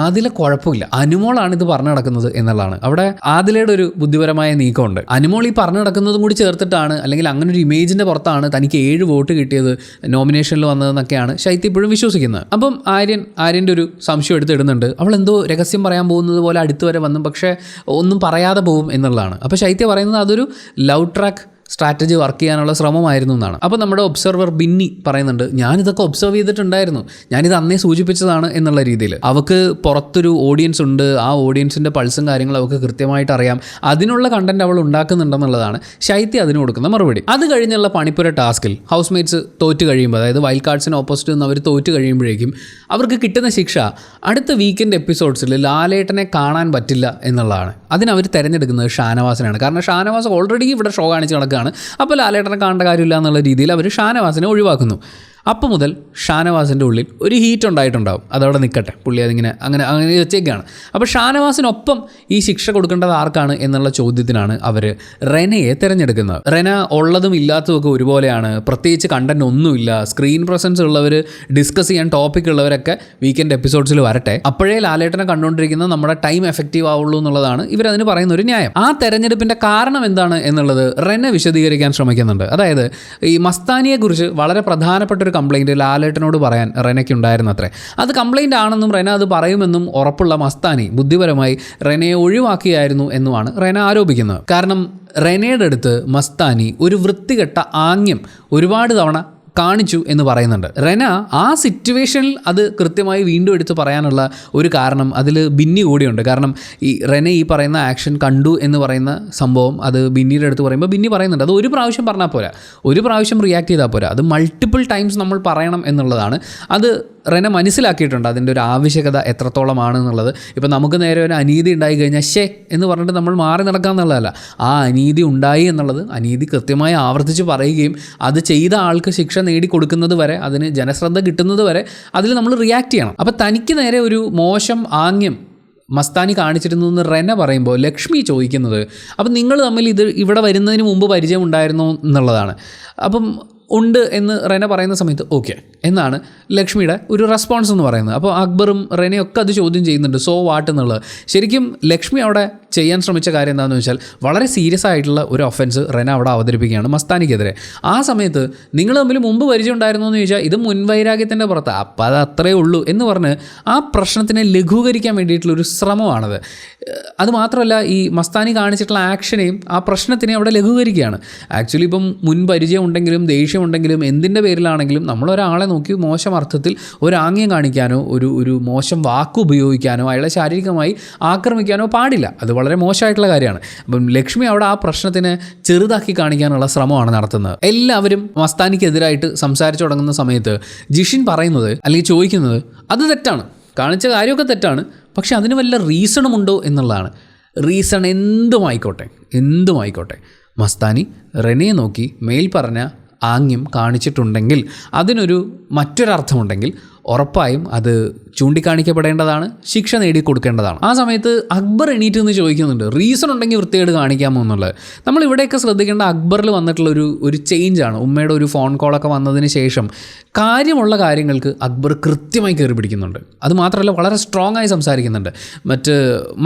ആദില കുഴപ്പമില്ല, അനുമോളാണ് ഇത് പറഞ്ഞു നടക്കുന്നത് എന്നുള്ളതാണ്. അവിടെ ആദിലയുടെ ഒരു ബുദ്ധിപരമായ നീക്കമുണ്ട്. അനുമോൾ ഈ പറഞ്ഞു നടക്കുന്നതും കൂടി ചേർത്തിട്ടാണ്, അല്ലെങ്കിൽ അങ്ങനെ ഒരു ഇമേജിൻ്റെ പുറത്താണ് തനിക്ക് 7 വോട്ട് കിട്ടിയത് നോമിനേഷനിൽ വന്നതെന്നൊക്കെയാണ് ശൈത്യ ഇപ്പോഴും വിശ്വസിക്കുന്നത്. അപ്പം ആര്യൻ്റെ ഒരു സംശയം എടുത്തിടുന്നുണ്ട്. അവൾ എന്തോ രഹസ്യം പറയാൻ പോകുന്നത് പോലെ അടുത്ത് വരെ വന്നു, പക്ഷേ ഒന്നും പറയാതെ പോകും എന്നുള്ളതാണ്. അപ്പോൾ ശൈത്യ പറയുന്നത് അതൊരു ലവ് ട്രാക്ക് സ്ട്രാറ്റജി വർക്ക് ചെയ്യാനുള്ള ശ്രമമായിരുന്നു എന്നാണ്. അപ്പോൾ നമ്മുടെ ഒബ്സർവർ ബിന്നി പറയുന്നുണ്ട്, ഞാനിതൊക്കെ ഒബ്സർവ് ചെയ്തിട്ടുണ്ടായിരുന്നു, ഞാനിത് അന്നേ സൂചിപ്പിച്ചതാണ് എന്നുള്ള രീതിയിൽ. അവൾക്ക് പുറത്തൊരു ഓഡിയൻസ് ഉണ്ട്, ആ ഓഡിയൻസിൻ്റെ പൾസും കാര്യങ്ങളും അവൾക്ക് കൃത്യമായിട്ട് അറിയാം, അതിനുള്ള കണ്ടന്റ് അവൾ ഉണ്ടാക്കുന്നുണ്ടെന്നുള്ളതാണ് ശൈത്യ അതിന് കൊടുക്കുന്ന മറുപടി. അത് കഴിഞ്ഞുള്ള പണിപ്പുര ടാസ്കിൽ ഹൗസ് മേറ്റ്സ് തോറ്റ് കഴിയുമ്പോൾ, അതായത് വൈൽഡ് കാർഡ്സിന് ഓപ്പോസിറ്റ് നിന്ന് അവർ തോറ്റ് കഴിയുമ്പോഴേക്കും അവർക്ക് കിട്ടുന്ന ശിക്ഷ അടുത്ത വീക്കെൻഡ് എപ്പിസോഡ്സിൽ ലാലേട്ടനെ കാണാൻ പറ്റില്ല എന്നുള്ളതാണ്. അതിനവർ തിരഞ്ഞെടുക്കുന്നത് ഷാനവാസിനാണ്. കാരണം ഷാനവാസ് ഓൾറെഡി ഇവിടെ ഷോ കാണിച്ച് നടക്കുകയാണ്. അപ്പോൾ ലാലേട്ടനെ കാണേണ്ട കാര്യമില്ല എന്നുള്ള രീതിയിൽ അവർ ഷാനവാസിനെ ഒഴിവാക്കുന്നു. അപ്പം മുതൽ ഷാനവാസിൻ്റെ ഉള്ളിൽ ഒരു ഹീറ്റ് ഉണ്ടായിട്ടുണ്ടാവും. അതവിടെ നിൽക്കട്ടെ, പുള്ളി അതിങ്ങനെ അങ്ങനെ വെച്ചേക്കാണ്. അപ്പോൾ ഷാനവാസിനൊപ്പം ഈ ശിക്ഷ കൊടുക്കേണ്ടത് ആർക്കാണ് എന്നുള്ള ചോദ്യത്തിനാണ് അവർ റെനയെ തിരഞ്ഞെടുക്കുന്നത്. റെന ഉള്ളതും ഇല്ലാത്തതുമൊക്കെ ഒരുപോലെയാണ്, പ്രത്യേകിച്ച് കണ്ടന്റ് ഒന്നുമില്ല, സ്ക്രീൻ പ്രസൻസ് ഉള്ളവർ, ഡിസ്കസ് ചെയ്യാൻ ടോപ്പിക് ഉള്ളവരൊക്കെ വീക്കെൻഡ് എപ്പിസോഡ്സിൽ വരട്ടെ, അപ്പോഴേ ലാലേട്ടനെ കണ്ടുകൊണ്ടിരിക്കുന്ന നമ്മുടെ ടൈം എഫക്റ്റീവ് ആവുള്ളൂ എന്നുള്ളതാണ് ഇവരതിന് പറയുന്ന ഒരു ന്യായം. ആ തെരഞ്ഞെടുപ്പിൻ്റെ കാരണം എന്താണ് എന്നുള്ളത് റെന വിശദീകരിക്കാൻ ശ്രമിക്കുന്നുണ്ട്. അതായത് ഈ മസ്താനിയെക്കുറിച്ച് വളരെ പ്രധാനപ്പെട്ട ഒരു കംപ്ലയിൻറ്റ് ലാലേട്ടനോട് പറയാൻ റെനയ്ക്ക് ഉണ്ടായിരുന്നത്രേ. അത് കംപ്ലയിൻ്റ് ആണെന്നും റെന അത് പറയുമെന്നും ഉറപ്പുള്ള മസ്താനി ബുദ്ധിപരമായി റെനയെ ഒഴിവാക്കിയായിരുന്നു എന്നുമാണ് റെന ആരോപിക്കുന്നത്. കാരണം റെനയുടെ അടുത്ത് മസ്താനി ഒരു വൃത്തികെട്ട ആംഗ്യം ഒരുപാട് തവണ കാണിച്ചു എന്ന് പറയുന്നുണ്ട്. റെന ആ സിറ്റുവേഷനിൽ അത് കൃത്യമായി വീണ്ടും എടുത്ത് പറയാനുള്ള ഒരു കാരണം അതിൽ ബിന്നി കൂടിയുണ്ട്. കാരണം ഈ റെന ഈ പറയുന്ന ആക്ഷൻ കണ്ടു എന്ന് പറയുന്ന സംഭവം അത് ബിന്നിയുടെ അടുത്ത് പറയുമ്പോൾ ബിന്നി പറയുന്നുണ്ട്, അത് ഒരു പ്രാവശ്യം പറഞ്ഞാൽ പോരാ, ഒരു പ്രാവശ്യം റിയാക്ട് ചെയ്താൽ പോരാ, അത് മൾട്ടിപ്പിൾ ടൈംസ് നമ്മൾ പറയണം എന്നുള്ളതാണ്. അത് റെന മനസ്സിലാക്കിയിട്ടുണ്ട് അതിൻ്റെ ഒരു ആവശ്യകത എത്രത്തോളമാണ് എന്നുള്ളത്. ഇപ്പം നമുക്ക് നേരെ ഒരു അനീതി ഉണ്ടായി കഴിഞ്ഞാൽ ശേ എന്ന് പറഞ്ഞിട്ട് നമ്മൾ മാറി നടക്കുക എന്നുള്ളതല്ല, ആ അനീതി ഉണ്ടായി എന്നുള്ളത് അനീതി കൃത്യമായി ആവർത്തിച്ച് പറയുകയും അത് ചെയ്ത ആൾക്ക് ശിക്ഷ നേടിക്കൊടുക്കുന്നത് വരെ, അതിന് ജനശ്രദ്ധ കിട്ടുന്നത് വരെ അതിൽ നമ്മൾ റിയാക്ട് ചെയ്യണം. അപ്പോൾ തനിക്ക് നേരെ ഒരു മോശം ആംഗ്യം മസ്താനി കാണിച്ചിരുന്നു എന്ന് റെന പറയുമ്പോൾ ലക്ഷ്മി ചോദിക്കുന്നത്, അപ്പം നിങ്ങൾ തമ്മിൽ ഇത് ഇവിടെ വരുന്നതിന് മുമ്പ് പരിചയം ഉണ്ടായിരുന്നോ എന്നുള്ളതാണ്. അപ്പം ഉണ്ട് എന്ന് റെന പറയുന്ന സമയത്ത് ഓക്കെ എന്നാണ് ലക്ഷ്മിയുടെ ഒരു റെസ്പോൺസ് എന്ന് പറയുന്നത്. അപ്പോൾ അക്ബറും റെനയൊക്കെ അത് ചോദ്യം ചെയ്യുന്നുണ്ട്, സോ വാട്ട് എന്നുള്ളത്. ശരിക്കും ലക്ഷ്മി അവിടെ ചെയ്യാൻ ശ്രമിച്ച കാര്യം എന്താണെന്ന് വെച്ചാൽ വളരെ സീരിയസ് ആയിട്ടുള്ള ഒരു ഒഫൻസ് റെന അവിടെ അവതരിപ്പിക്കുകയാണ് മസ്താനിക്കെതിരെ. ആ സമയത്ത് നിങ്ങൾ തമ്മിൽ മുമ്പ് പരിചയം ഉണ്ടായിരുന്നു എന്ന് ചോദിച്ചാൽ ഇത് മുൻവൈരാഗ്യത്തിൻ്റെ പുറത്ത്, അപ്പം അത് അത്രയേ ഉള്ളൂ എന്ന് പറഞ്ഞ് ആ പ്രശ്നത്തിനെ ലഘൂകരിക്കാൻ വേണ്ടിയിട്ടുള്ളൊരു ശ്രമമാണത്. അതുമാത്രമല്ല ഈ മസ്താനി കാണിച്ചിട്ടുള്ള ആക്ഷനെയും ആ പ്രശ്നത്തിനെയും അവിടെ ലഘൂകരിക്കുകയാണ്. ആക്ച്വലി ഇപ്പം മുൻപരിചയം ഉണ്ടെങ്കിലും ദേഷ്യമുണ്ടെങ്കിലും എന്തിൻ്റെ പേരിലാണെങ്കിലും നമ്മളൊരാളെ നോക്കി മോശം അർത്ഥത്തിൽ ഒരാംഗ്യം കാണിക്കാനോ ഒരു മോശം വാക്ക് ഉപയോഗിക്കാനോ അയാളെ ശാരീരികമായി ആക്രമിക്കാനോ പാടില്ല. അത് വളരെ മോശമായിട്ടുള്ള കാര്യമാണ്. അപ്പം ലക്ഷ്മി അവിടെ ആ പ്രശ്നത്തിനെ ചെറുതാക്കി കാണിക്കാനുള്ള ശ്രമമാണ് നടത്തുന്നത്. എല്ലാവരും മസ്താനിക്കെതിരായിട്ട് സംസാരിച്ചു തുടങ്ങുന്ന സമയത്ത് ജിഷിൻ പറയുന്നത് അല്ലെങ്കിൽ ചോദിക്കുന്നത് അത് തെറ്റാണ്, കാണിച്ച കാര്യമൊക്കെ തെറ്റാണ്, പക്ഷെ അതിന് വല്ല റീസണുമുണ്ടോ എന്നുള്ളതാണ്. റീസൺ എന്തുമായിക്കോട്ടെ മസ്താനി റെനയെ നോക്കി മേൽ പറഞ്ഞ ആംഗ്യം കാണിച്ചിട്ടുണ്ടെങ്കിൽ അതിനൊരു മറ്റൊരർത്ഥമുണ്ടെങ്കിൽ ഉറപ്പായും അത് ചൂണ്ടിക്കാണിക്കപ്പെടേണ്ടതാണ്, ശിക്ഷ നേടിക്കൊടുക്കേണ്ടതാണ്. ആ സമയത്ത് അക്ബർ എണീറ്റ് നിന്ന് ചോദിക്കുന്നുണ്ട്, റീസൺ ഉണ്ടെങ്കിൽ വൃത്തികേട് കാണിക്കാമോ എന്നുള്ളത്. നമ്മളിവിടെയൊക്കെ ശ്രദ്ധിക്കേണ്ട അക്ബറിൽ വന്നിട്ടുള്ള ഒരു ചേഞ്ചാണ്. ഉമ്മയുടെ ഒരു ഫോൺ കോളൊക്കെ വന്നതിന് ശേഷം കാര്യമുള്ള കാര്യങ്ങൾക്ക് അക്ബർ കൃത്യമായി കയറി പിടിക്കുന്നുണ്ട്. അതുമാത്രമല്ല വളരെ സ്ട്രോങ് ആയി സംസാരിക്കുന്നുണ്ട്.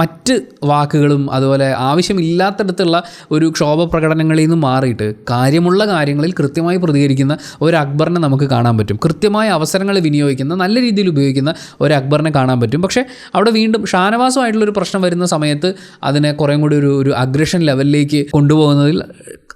മറ്റ് വാക്കുകളും അതുപോലെ ആവശ്യമില്ലാത്തടത്തുള്ള ഒരു ക്ഷോഭ പ്രകടനങ്ങളിൽ നിന്ന് മാറിയിട്ട് കാര്യമുള്ള കാര്യങ്ങളിൽ കൃത്യമായി പ്രതികരിക്കുന്ന ഒരു അക്ബറിനെ നമുക്ക് കാണാൻ പറ്റും. കൃത്യമായ അവസരങ്ങൾ വിനിയോഗിക്കുന്ന, നല്ല രീതിയിൽ ഉപയോഗിക്കുന്ന ഒരു അക്ബറിനെ കാണാൻ പറ്റും. പക്ഷേ അവിടെ വീണ്ടും ഷാനവാസുമായിട്ടുള്ളൊരു പ്രശ്നം വരുന്ന സമയത്ത് അതിനെ കുറേ കൂടി ഒരു അഗ്രഷൻ ലെവലിലേക്ക് കൊണ്ടുപോകുന്നതിൽ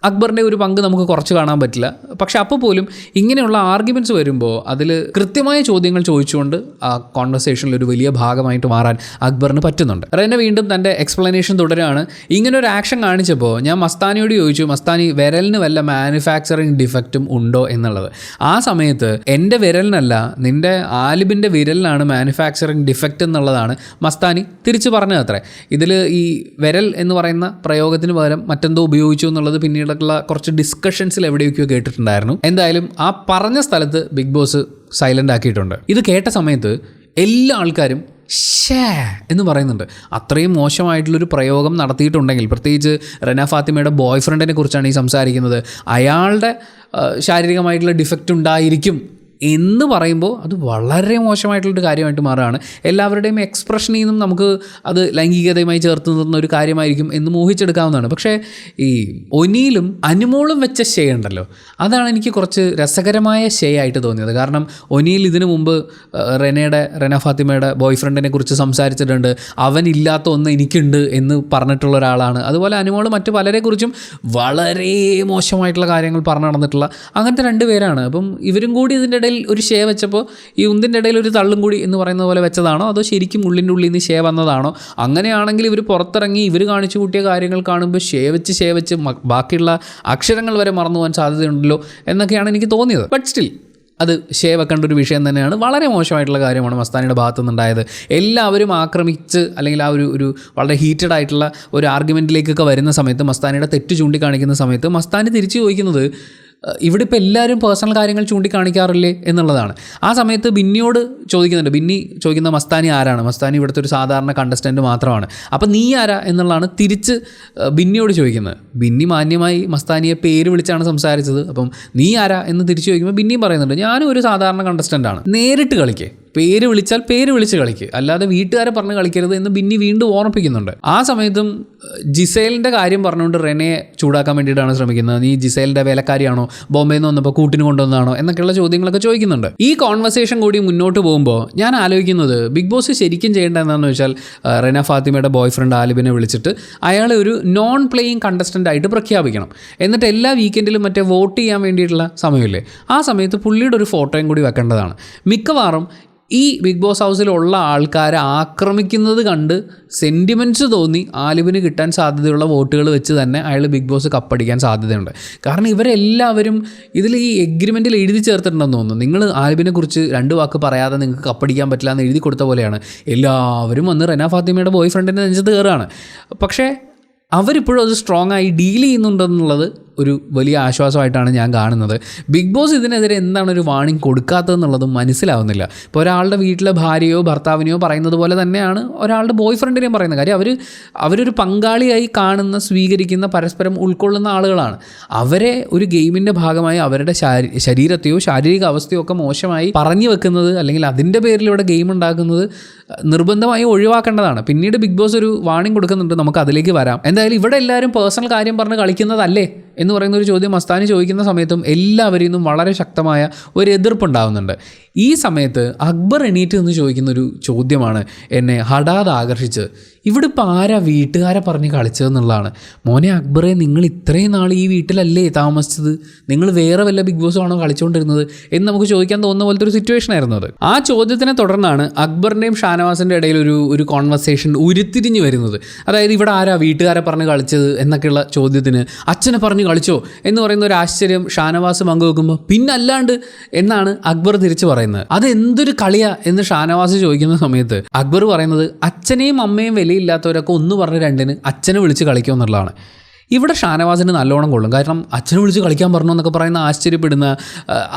അക്ബറിൻ്റെ ഒരു പങ്ക് നമുക്ക് കുറച്ച് കാണാൻ പറ്റില്ല. പക്ഷെ അപ്പോൾ പോലും ഇങ്ങനെയുള്ള ആർഗ്യുമെൻറ്റ്സ് വരുമ്പോൾ അതിൽ കൃത്യമായ ചോദ്യങ്ങൾ ചോദിച്ചുകൊണ്ട് ആ കോൺവെർസേഷനിൽ ഒരു വലിയ ഭാഗമായിട്ട് മാറാൻ അക്ബറിന് പറ്റുന്നുണ്ട്. റെന വീണ്ടും തൻ്റെ എക്സ്പ്ലനേഷൻ തുടരുകയാണ്. ഇങ്ങനൊരു ആക്ഷൻ കാണിച്ചപ്പോൾ ഞാൻ മസ്താനിയോട് ചോദിച്ചു, മസ്താനി വിരലിന് വല്ല മാനുഫാക്ചറിങ് ഡിഫക്റ്റും ഉണ്ടോ എന്നുള്ളത്. ആ സമയത്ത് എൻ്റെ വിരലിനല്ല നിൻ്റെ ആലിബിൻ്റെ വിരലിനാണ് മാനുഫാക്ചറിങ് ഡിഫക്റ്റ് എന്നുള്ളതാണ് മസ്താനി തിരിച്ചു പറഞ്ഞത് അത്രേ. ഇതിൽ ഈ വിരൽ എന്ന് പറയുന്ന പ്രയോഗത്തിന് പകരം മറ്റെന്തോ ഉപയോഗിച്ചു എന്നുള്ളത് പിന്നീട് കുറച്ച് ഡിസ്കഷൻസിൽ എവിടെയൊക്കെയോ കേട്ടിട്ടുണ്ടായിരുന്നു. എന്തായാലും ആ പറഞ്ഞ സ്ഥലത്ത് ബിഗ് ബോസ് സൈലൻ്റ് ആക്കിയിട്ടുണ്ട്. ഇത് കേട്ട സമയത്ത് എല്ലാ ആൾക്കാരും ഷേ എന്ന് പറയുന്നുണ്ട്. അത്രയും മോശമായിട്ടുള്ളൊരു പ്രയോഗം നടത്തിയിട്ടുണ്ടെങ്കിൽ, പ്രത്യേകിച്ച് റെന ഫാത്തിമയുടെ ബോയ് ഫ്രണ്ടിനെ കുറിച്ചാണ് ഈ സംസാരിക്കുന്നത്, അയാളുടെ ശാരീരികമായിട്ടുള്ള ഡിഫക്റ്റ് ഉണ്ടായിരിക്കും എന്ന് പറയുമ്പോൾ അത് വളരെ മോശമായിട്ടുള്ളൊരു കാര്യമായിട്ട് മാറുകയാണ്. എല്ലാവരുടെയും എക്സ്പ്രഷനിൽ നിന്നും നമുക്ക് അത് ലൈംഗികതയുമായി ചേർത്ത് നിർത്തുന്ന ഒരു കാര്യമായിരിക്കും എന്ന് മോഹിച്ചെടുക്കാവുന്നതാണ്. പക്ഷേ ഈ ഒനിയിലും അനുമോളും വെച്ച ഷേ ഉണ്ടല്ലോ, അതാണ് എനിക്ക് കുറച്ച് രസകരമായ ഷേ ആയിട്ട് തോന്നിയത്. കാരണം ഒനിയിൽ ഇതിനു മുമ്പ് റെന ഫാത്തിമയുടെ ബോയ് ഫ്രണ്ടിനെ കുറിച്ച് സംസാരിച്ചിട്ടുണ്ട്. അവനില്ലാത്ത ഒന്ന് എനിക്കുണ്ട് എന്ന് പറഞ്ഞിട്ടുള്ള ഒരാളാണ്. അതുപോലെ അനുമോൾ മറ്റു പലരെക്കുറിച്ചും വളരെ മോശമായിട്ടുള്ള കാര്യങ്ങൾ പറഞ്ഞു നടന്നിട്ടുള്ള അങ്ങനത്തെ രണ്ട് പേരാണ്. അപ്പം ഇവരും കൂടി ഇതിൻ്റെ ഇടയിൽ ഒരു ഷേ വെച്ചപ്പോൾ ഈ ഉന്തിൻ്റെ ഇടയിൽ ഒരു തള്ളും കൂടി എന്ന് പറയുന്ന പോലെ വെച്ചതാണോ അതോ ശരിക്കും ഉള്ളിൻ്റെ ഉള്ളിൽ നിന്ന് ഷേ വന്നതാണോ? അങ്ങനെയാണെങ്കിൽ ഇവർ പുറത്തിറങ്ങി ഇവർ കാണിച്ചു കൂട്ടിയ കാര്യങ്ങൾ കാണുമ്പോൾ ഷേ വെച്ച് ബാക്കിയുള്ള അക്ഷരങ്ങൾ വരെ മറന്നു പോകാൻ സാധ്യതയുണ്ടല്ലോ എന്നൊക്കെയാണ് എനിക്ക് തോന്നിയത്. ബട്ട് സ്റ്റിൽ അത് ഷേ വെക്കേണ്ട ഒരു വിഷയം തന്നെയാണ്. വളരെ മോശമായിട്ടുള്ള കാര്യമാണ് മസ്താനിയുടെ ഭാഗത്തു നിന്നുണ്ടായത്. എല്ലാവരും ആക്രമിച്ച് അല്ലെങ്കിൽ ആ ഒരു വളരെ ഹീറ്റഡ് ആയിട്ടുള്ള ഒരു ആർഗ്യുമെൻറ്റിലേക്കൊക്കെ വരുന്ന സമയത്ത്, മസ്താനിയുടെ തെറ്റ് ചൂണ്ടിക്കാണിക്കുന്ന സമയത്ത് മസ്താനി തിരിച്ചു ചോദിക്കുന്നത് ഇവിടെ ഇപ്പോൾ എല്ലാവരും പേഴ്സണൽ കാര്യങ്ങൾ ചൂണ്ടിക്കാണിക്കാറില്ലേ എന്നുള്ളതാണ്. ആ സമയത്ത് ബിന്നിയോട് ചോദിക്കുന്നുണ്ട്. ബിന്നി ചോദിക്കുന്ന മസ്താനി ആരാണ്? മസ്താനി ഇവിടുത്തെ ഒരു സാധാരണ കണ്ടസ്റ്റൻറ്റ് മാത്രമാണ്. അപ്പം നീ ആരാ എന്നുള്ളതാണ് തിരിച്ച് ബിന്നിയോട് ചോദിക്കുന്നത്. ബിന്നി മാന്യമായി മസ്താനിയെ പേര് വിളിച്ചാണ് സംസാരിച്ചത്. അപ്പം നീ ആരാ എന്ന് തിരിച്ച് ചോദിക്കുമ്പോൾ ബിന്നിയും പറയുന്നുണ്ട് ഞാനും ഒരു സാധാരണ കണ്ടസ്റ്റൻ്റാണ്. നേരിട്ട് കളിക്കേ, പേര് വിളിച്ചാൽ പേര് വിളിച്ച് കളിക്കുക, അല്ലാതെ വീട്ടുകാരെ പറഞ്ഞ് കളിക്കരുത് എന്ന് ബിന്നി വീണ്ടും ഓർമ്മിപ്പിക്കുന്നുണ്ട്. ആ സമയത്തും ജിസേലിൻ്റെ കാര്യം പറഞ്ഞുകൊണ്ട് റെനയെ ചൂടാക്കാൻ വേണ്ടിയിട്ടാണ് ശ്രമിക്കുന്നത്. നീ ജിസേലിൻ്റെ വേലക്കാരിയാണോ, ബോംബെയിൽ നിന്ന് വന്നപ്പോൾ കൂട്ടിന് കൊണ്ടുവന്നതാണോ എന്നൊക്കെയുള്ള ചോദ്യങ്ങളൊക്കെ ചോദിക്കുന്നുണ്ട്. ഈ കോൺവെർസേഷൻ കൂടി മുന്നോട്ട് പോകുമ്പോൾ ഞാൻ ആലോചിക്കുന്നത് ബിഗ് ബോസ് ശരിക്കും ചെയ്യേണ്ടത് എന്താണെന്ന് വെച്ചാൽ റെന ഫാത്തിമയുടെ ബോയ് ഫ്രണ്ട് ആലിബിനെ വിളിച്ചിട്ട് അയാളെ ഒരു നോൺ പ്ലേയിങ് കണ്ടസ്റ്റൻ്റ് ആയിട്ട് പ്രഖ്യാപിക്കണം. എന്നിട്ട് എല്ലാ വീക്കെൻഡിലും മറ്റേ വോട്ട് ചെയ്യാൻ വേണ്ടിയിട്ടുള്ള സമയമില്ലേ, ആ സമയത്ത് പുള്ളിയുടെ ഒരു ഫോട്ടോയും കൂടി വെക്കേണ്ടതാണ്. മിക്കവാറും ഈ ബിഗ് ബോസ് ഹൗസിലുള്ള ആൾക്കാരെ ആക്രമിക്കുന്നത് കണ്ട് സെൻറ്റിമെൻറ്റ്സ് തോന്നി ആലിബിന് കിട്ടാൻ സാധ്യതയുള്ള വോട്ടുകൾ വെച്ച് തന്നെ അയാൾ ബിഗ് ബോസ് കപ്പടിക്കാൻ സാധ്യതയുണ്ട്. കാരണം ഇവരെല്ലാവരും ഇതിൽ ഈ എഗ്രിമെൻറ്റിൽ എഴുതി ചേർത്തിട്ടുണ്ടെന്ന് തോന്നുന്നു. നിങ്ങൾ ആലിബിനെ കുറിച്ച് രണ്ട് വാക്ക് പറയാതെ നിങ്ങൾക്ക് കപ്പടിക്കാൻ പറ്റില്ല എന്ന് എഴുതി കൊടുത്ത പോലെയാണ്. എല്ലാവരും വന്ന് റെന ഫാത്തിമയുടെ ബോയ് ഫ്രണ്ടിൻ്റെ നെഞ്ചത്ത് കയറുകയാണ്. പക്ഷേ അവരിപ്പോഴും അത് സ്ട്രോങ് ആയി ഡീൽ ചെയ്യുന്നുണ്ടെന്നുള്ളത് ഒരു വലിയ ആശ്വാസമായിട്ടാണ് ഞാൻ കാണുന്നത്. ബിഗ് ബോസ് ഇതിനെതിരെ എന്താണ് ഒരു വാണിംഗ് കൊടുക്കാത്തതെന്നുള്ളതും മനസ്സിലാവുന്നില്ല. ഇപ്പോൾ ഒരാളുടെ വീട്ടിലെ ഭാര്യയോ ഭർത്താവിനെയോ പറയുന്നത് പോലെ തന്നെയാണ് ഒരാളുടെ ബോയ് ഫ്രണ്ടിനെയും പറയുന്ന കാര്യം. അവരൊരു പങ്കാളിയായി കാണുന്ന, സ്വീകരിക്കുന്ന, പരസ്പരം ഉൾക്കൊള്ളുന്ന ആളുകളാണ്. അവരെ ഒരു ഗെയിമിൻ്റെ ഭാഗമായി അവരുടെ ശരീരത്തെയോ ശാരീരിക അവസ്ഥയോ ഒക്കെ മോശമായി പറഞ്ഞു വെക്കുന്നത് അല്ലെങ്കിൽ അതിൻ്റെ പേരിലൂടെ ഗെയിം ഉണ്ടാക്കുന്നത് നിർബന്ധമായി ഒഴിവാക്കേണ്ടതാണ്. പിന്നീട് ബിഗ് ബോസ് ഒരു വാണിംഗ് കൊടുക്കുന്നുണ്ട്, നമുക്ക് അതിലേക്ക് വരാം. എന്തായാലും ഇവിടെ എല്ലാവരും പേഴ്സണൽ കാര്യം പറഞ്ഞ് കളിക്കുന്നതല്ലേ എന്ന് പറയുന്ന ഒരു ചോദ്യം മസ്താനി ചോദിക്കുന്ന സമയത്തും എല്ലാവരിൽ നിന്നും വളരെ ശക്തമായ ഒരു എതിർപ്പുണ്ടാകുന്നുണ്ട്. ഈ സമയത്ത് അക്ബർ എണീറ്റ് നിന്ന് ചോദിക്കുന്നൊരു ചോദ്യമാണ് എന്നെ ഹഠാത് ആകർഷിച്ച്. ഇവിടെ ഇപ്പോൾ ആരാ വീട്ടുകാരെ പറഞ്ഞ് കളിച്ചതെന്നുള്ളതാണ്. മോനെ അക്ബറെ, നിങ്ങൾ ഇത്രയും നാൾ ഈ വീട്ടിലല്ലേ താമസിച്ചത്? നിങ്ങൾ വേറെ വല്ല ബിഗ് ബോസും ആണോ കളിച്ചുകൊണ്ടിരുന്നത് എന്ന് നമുക്ക് ചോദിക്കാൻ തോന്നുന്ന പോലത്തെ ഒരു സിറ്റുവേഷൻ ആയിരുന്നു അത്. ആ ചോദ്യത്തിനെ തുടർന്നാണ് അക്ബറിൻ്റെയും ഷാനവാസിൻ്റെ ഇടയിൽ ഒരു കോൺവെർസേഷൻ ഉരുത്തിരിഞ്ഞ് വരുന്നത്. അതായത് ഇവിടെ ആരാ വീട്ടുകാരെ പറഞ്ഞ് കളിച്ചത് എന്നൊക്കെയുള്ള ചോദ്യത്തിന് അച്ഛനെ പറഞ്ഞ് കളിച്ചോ എന്ന് പറയുന്ന ഒരു ആശ്ചര്യം ഷാനവാസ് പങ്കുവെക്കുമ്പോൾ പിന്നല്ലാണ്ട് എന്നാണ് അക്ബർ തിരിച്ച് പറയുന്നത്. അത് എന്തൊരു കളിയാ എന്ന് ഷാനവാസ് ചോദിക്കുന്ന സമയത്ത് അക്ബർ പറയുന്നത് അച്ഛനെയും അമ്മയും വിലയില്ലാത്തവരൊക്കെ ഒന്ന് പറഞ്ഞ് രണ്ടിന് അച്ഛനെ വിളിച്ച് കളിക്കുക എന്നുള്ളതാണ്. ഇവിടെ ഷാനവാസിന് നല്ലോണം കൊള്ളും. കാരണം അച്ഛനെ വിളിച്ച് കളിക്കാൻ പറഞ്ഞു എന്നൊക്കെ പറയുന്ന ആശ്ചര്യപ്പെടുന്ന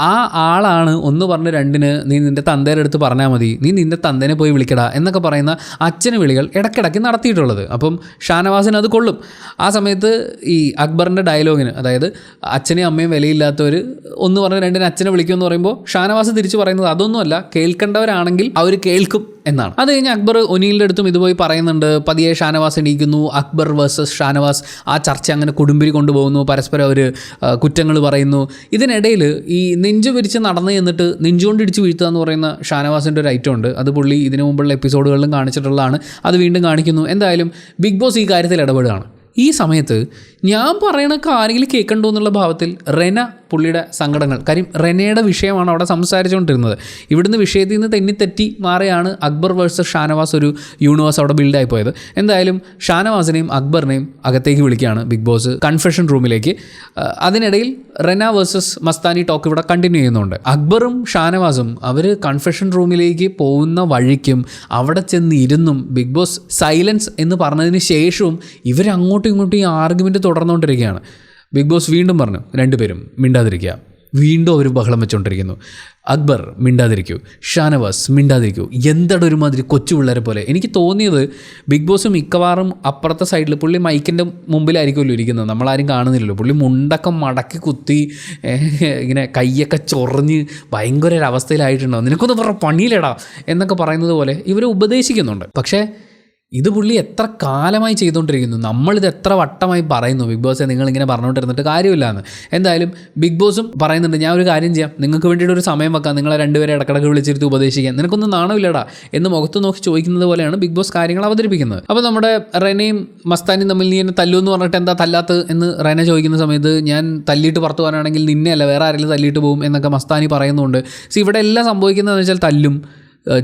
ആ ആളാണ് ഒന്ന് പറഞ്ഞ് രണ്ടിന് നീ നിൻ്റെ തന്തേരെ അടുത്ത് പറഞ്ഞാൽ മതി, നീ നിൻ്റെ തന്തേനെ പോയി വിളിക്കടാ എന്നൊക്കെ പറയുന്ന അച്ഛന് വിളികൾ ഇടയ്ക്കിടയ്ക്ക് നടത്തിയിട്ടുള്ളത്. അപ്പം ഷാനവാസിന് അത് കൊള്ളും. ആ സമയത്ത് ഈ അക്ബറിൻ്റെ ഡയലോഗിന്, അതായത് അച്ഛനെയും അമ്മയും വിലയില്ലാത്തവർ ഒന്ന് പറഞ്ഞ് രണ്ടിന് അച്ഛനെ വിളിക്കുമെന്ന് പറയുമ്പോൾ ഷാനവാസ് തിരിച്ച് പറയുന്നത് അതൊന്നുമല്ല, കേൾക്കേണ്ടവരാണെങ്കിൽ അവർ കേൾക്കും എന്നാണ്. അത് കഴിഞ്ഞ് അക്ബർ ഒനീലിൻ്റെ അടുത്തും ഇതുപോയി പറയുന്നുണ്ട്. പതിയെ ഷാനവാസ് എണീക്കുന്നു. അക്ബർ വേഴ്സസ് ഷാനവാസ് ആ ചർച്ച അങ്ങനെ കൊടുമ്പിരി കൊണ്ടുപോകുന്നു. പരസ്പരം അവർ കുറ്റങ്ങൾ പറയുന്നു. ഇതിനിടയിൽ ഈ നെഞ്ചു പിരിച്ച് നടന്ന് എന്നിട്ട് നെഞ്ചുകൊണ്ട് ഇടിച്ച് വീഴ്ത്തുക എന്ന് പറയുന്ന ഷാനവാസിൻ്റെ ഒരു ഐറ്റം ഉണ്ട്. അത് പുള്ളി ഇതിനു മുമ്പുള്ള എപ്പിസോഡുകളിലും കാണിച്ചിട്ടുള്ളതാണ്. അത് വീണ്ടും കാണിക്കുന്നു. എന്തായാലും ബിഗ് ബോസ് ഈ കാര്യത്തിൽ ഇടപെടുകയാണ്. ഈ സമയത്ത് ഞാൻ പറയണൊക്കെ ആരെങ്കിലും കേൾക്കണ്ടോ എന്നുള്ള ഭാവത്തിൽ റെന പുള്ളിയുടെ സങ്കടങ്ങൾ, കാര്യം റെനയുടെ വിഷയമാണ് അവിടെ സംസാരിച്ചുകൊണ്ടിരുന്നത്. ഇവിടുന്ന് വിഷയത്തിൽ നിന്ന് തെന്നിത്തെറ്റി മാറിയാണ് അക്ബർ വേഴ്സസ് ഷാനവാസ് ഒരു യൂണിവേഴ്സ് അവിടെ ബിൽഡായി പോയത്. എന്തായാലും ഷാനവാസിനെയും അക്ബറിനെയും അകത്തേക്ക് വിളിക്കുകയാണ് ബിഗ് ബോസ് കൺഫെഷൻ റൂമിലേക്ക്. അതിനിടയിൽ റെന വേഴ്സസ് മസ്താനി ടോക്ക് ഇവിടെ കണ്ടിന്യൂ ചെയ്യുന്നുണ്ട്. അക്ബറും ഷാനവാസും അവർ കൺഫെഷൻ റൂമിലേക്ക് പോകുന്ന വഴിക്കും അവിടെ ചെന്ന് ഇരുന്നും ബിഗ് ബോസ് സൈലൻസ് എന്ന് പറഞ്ഞതിന് ശേഷവും ഇവർ അങ്ങോട്ടും ഇങ്ങോട്ടും ഈ ആർഗ്യുമെൻറ്റ് തുടർന്നുകൊണ്ടിരിക്കുകയാണ്. ബിഗ് ബോസ് വീണ്ടും പറഞ്ഞു രണ്ടുപേരും മിണ്ടാതിരിക്കുക. വീണ്ടും അവർ ബഹളം വെച്ചുകൊണ്ടിരിക്കുന്നു. അക്ബർ മിണ്ടാതിരിക്കൂ, ഷാനവാസ് മിണ്ടാതിരിക്കൂ, എന്താണ് ഒരുമാതിരി കൊച്ചു പിള്ളേരെ പോലെ. എനിക്ക് തോന്നിയത് ബിഗ് ബോസ് മിക്കവാറും അപ്പുറത്തെ സൈഡിൽ പുള്ളി മൈക്കിൻ്റെ മുമ്പിലായിരിക്കുമല്ലോ ഇരിക്കുന്നത്, നമ്മളാരും കാണുന്നില്ലല്ലോ. പുള്ളി മുണ്ടൊക്കെ മടക്കി കുത്തി ഇങ്ങനെ കൈയൊക്കെ ചൊറിഞ്ഞ് ഭയങ്കര ഒരു അവസ്ഥയിലായിട്ടുണ്ടാവും. നിനക്കൊന്ന് പറ പണിയിലിടാം എന്നൊക്കെ പറയുന്നത് പോലെ ഇവരെ ഉപദേശിക്കുന്നുണ്ട്. പക്ഷേ ഇത് പുള്ളി എത്ര കാലമായി ചെയ്തുകൊണ്ടിരിക്കുന്നു. നമ്മളിത് എത്ര വട്ടമായി പറയുന്നു, ബിഗ് ബോസ് നിങ്ങളിങ്ങനെ പറഞ്ഞുകൊണ്ടിരുന്നിട്ട് കാര്യമില്ലാന്ന്. എന്തായാലും ബിഗ് ബോസും പറയുന്നുണ്ട്, ഞാൻ ഒരു കാര്യം ചെയ്യാം, നിങ്ങൾക്ക് വേണ്ടിയിട്ട് ഒരു സമയം വെക്കാം, നിങ്ങളെ രണ്ടുപേരെ ഇടക്കിടക്ക് വിളിച്ചിരുത്തി ഉപദേശിക്കാൻ, നിനക്കൊന്നും നാണമില്ലടാ എന്ന് മുഖത്ത് നോക്കി ചോദിക്കുന്നത് പോലെയാണ് ബിഗ് ബോസ് കാര്യങ്ങൾ അവതരിപ്പിക്കുന്നത്. അപ്പോൾ നമ്മുടെ റെനയും മസ്താനിയും തമ്മിൽ നീ എന്നെ തല്ലു എന്ന് പറഞ്ഞിട്ട് എന്താ തല്ലാത്തത് എന്ന് റെന ചോദിക്കുന്ന സമയത്ത്, ഞാൻ തല്ലിയിട്ട് പുറത്ത് പോകാനാണെങ്കിൽ നിന്നെ അല്ല വേറെ ആരെങ്കിലും തല്ലിയിട്ട് പോകും എന്നൊക്കെ മസ്താനി പറയുന്നുണ്ട്. ഇവിടെ എല്ലാം സംഭവിക്കുന്നതെന്ന് വെച്ചാൽ തല്ലും,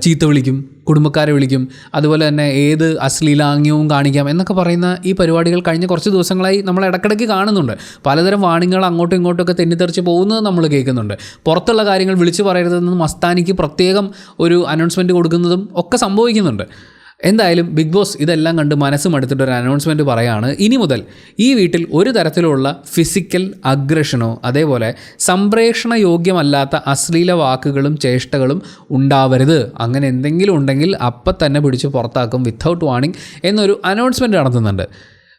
ചീത്ത വിളിക്കും, കുടുംബക്കാരെ വിളിക്കും, അതുപോലെ തന്നെ ഏത് അശ്ലീലാംഗ്യവും കാണിക്കാം എന്നൊക്കെ പറയുന്ന ഈ പരിപാടികൾ കഴിഞ്ഞ കുറച്ച് ദിവസങ്ങളായി നമ്മൾ ഇടയ്ക്കിടയ്ക്ക് കാണുന്നുണ്ട്. പലതരം വാണിങ്ങൾ അങ്ങോട്ടും ഇങ്ങോട്ടൊക്കെ തെന്നിത്തെറിച്ച് പോകുന്നത് നമ്മൾ കേൾക്കുന്നുണ്ട്. പുറത്തുള്ള കാര്യങ്ങൾ വിളിച്ചു പറയരുതെന്ന് മസ്താനിക്ക് പ്രത്യേകം ഒരു അനൗൺസ്മെൻറ്റ് കൊടുക്കുന്നതും ഒക്കെ സംഭവിക്കുന്നുണ്ട്. എന്തായാലും ബിഗ് ബോസ് ഇതെല്ലാം കണ്ട് മനസ്സും എടുത്തിട്ട് ഒരു അനൗൺസ്മെൻറ്റ് പറയുകയാണ്, ഇനി മുതൽ ഈ വീട്ടിൽ ഒരു തരത്തിലുള്ള ഫിസിക്കൽ അഗ്രഷനോ അതേപോലെ സംപ്രേഷണ യോഗ്യമല്ലാത്ത അശ്ലീല വാക്കുകളും ചേഷ്ടകളും ഉണ്ടാവരുത്. അങ്ങനെ എന്തെങ്കിലും ഉണ്ടെങ്കിൽ അപ്പം തന്നെ പിടിച്ച് പുറത്താക്കും വിത്തൗട്ട് വാർണിംഗ് എന്നൊരു അനൗൺസ്മെൻറ്റ് നടത്തുന്നുണ്ട്.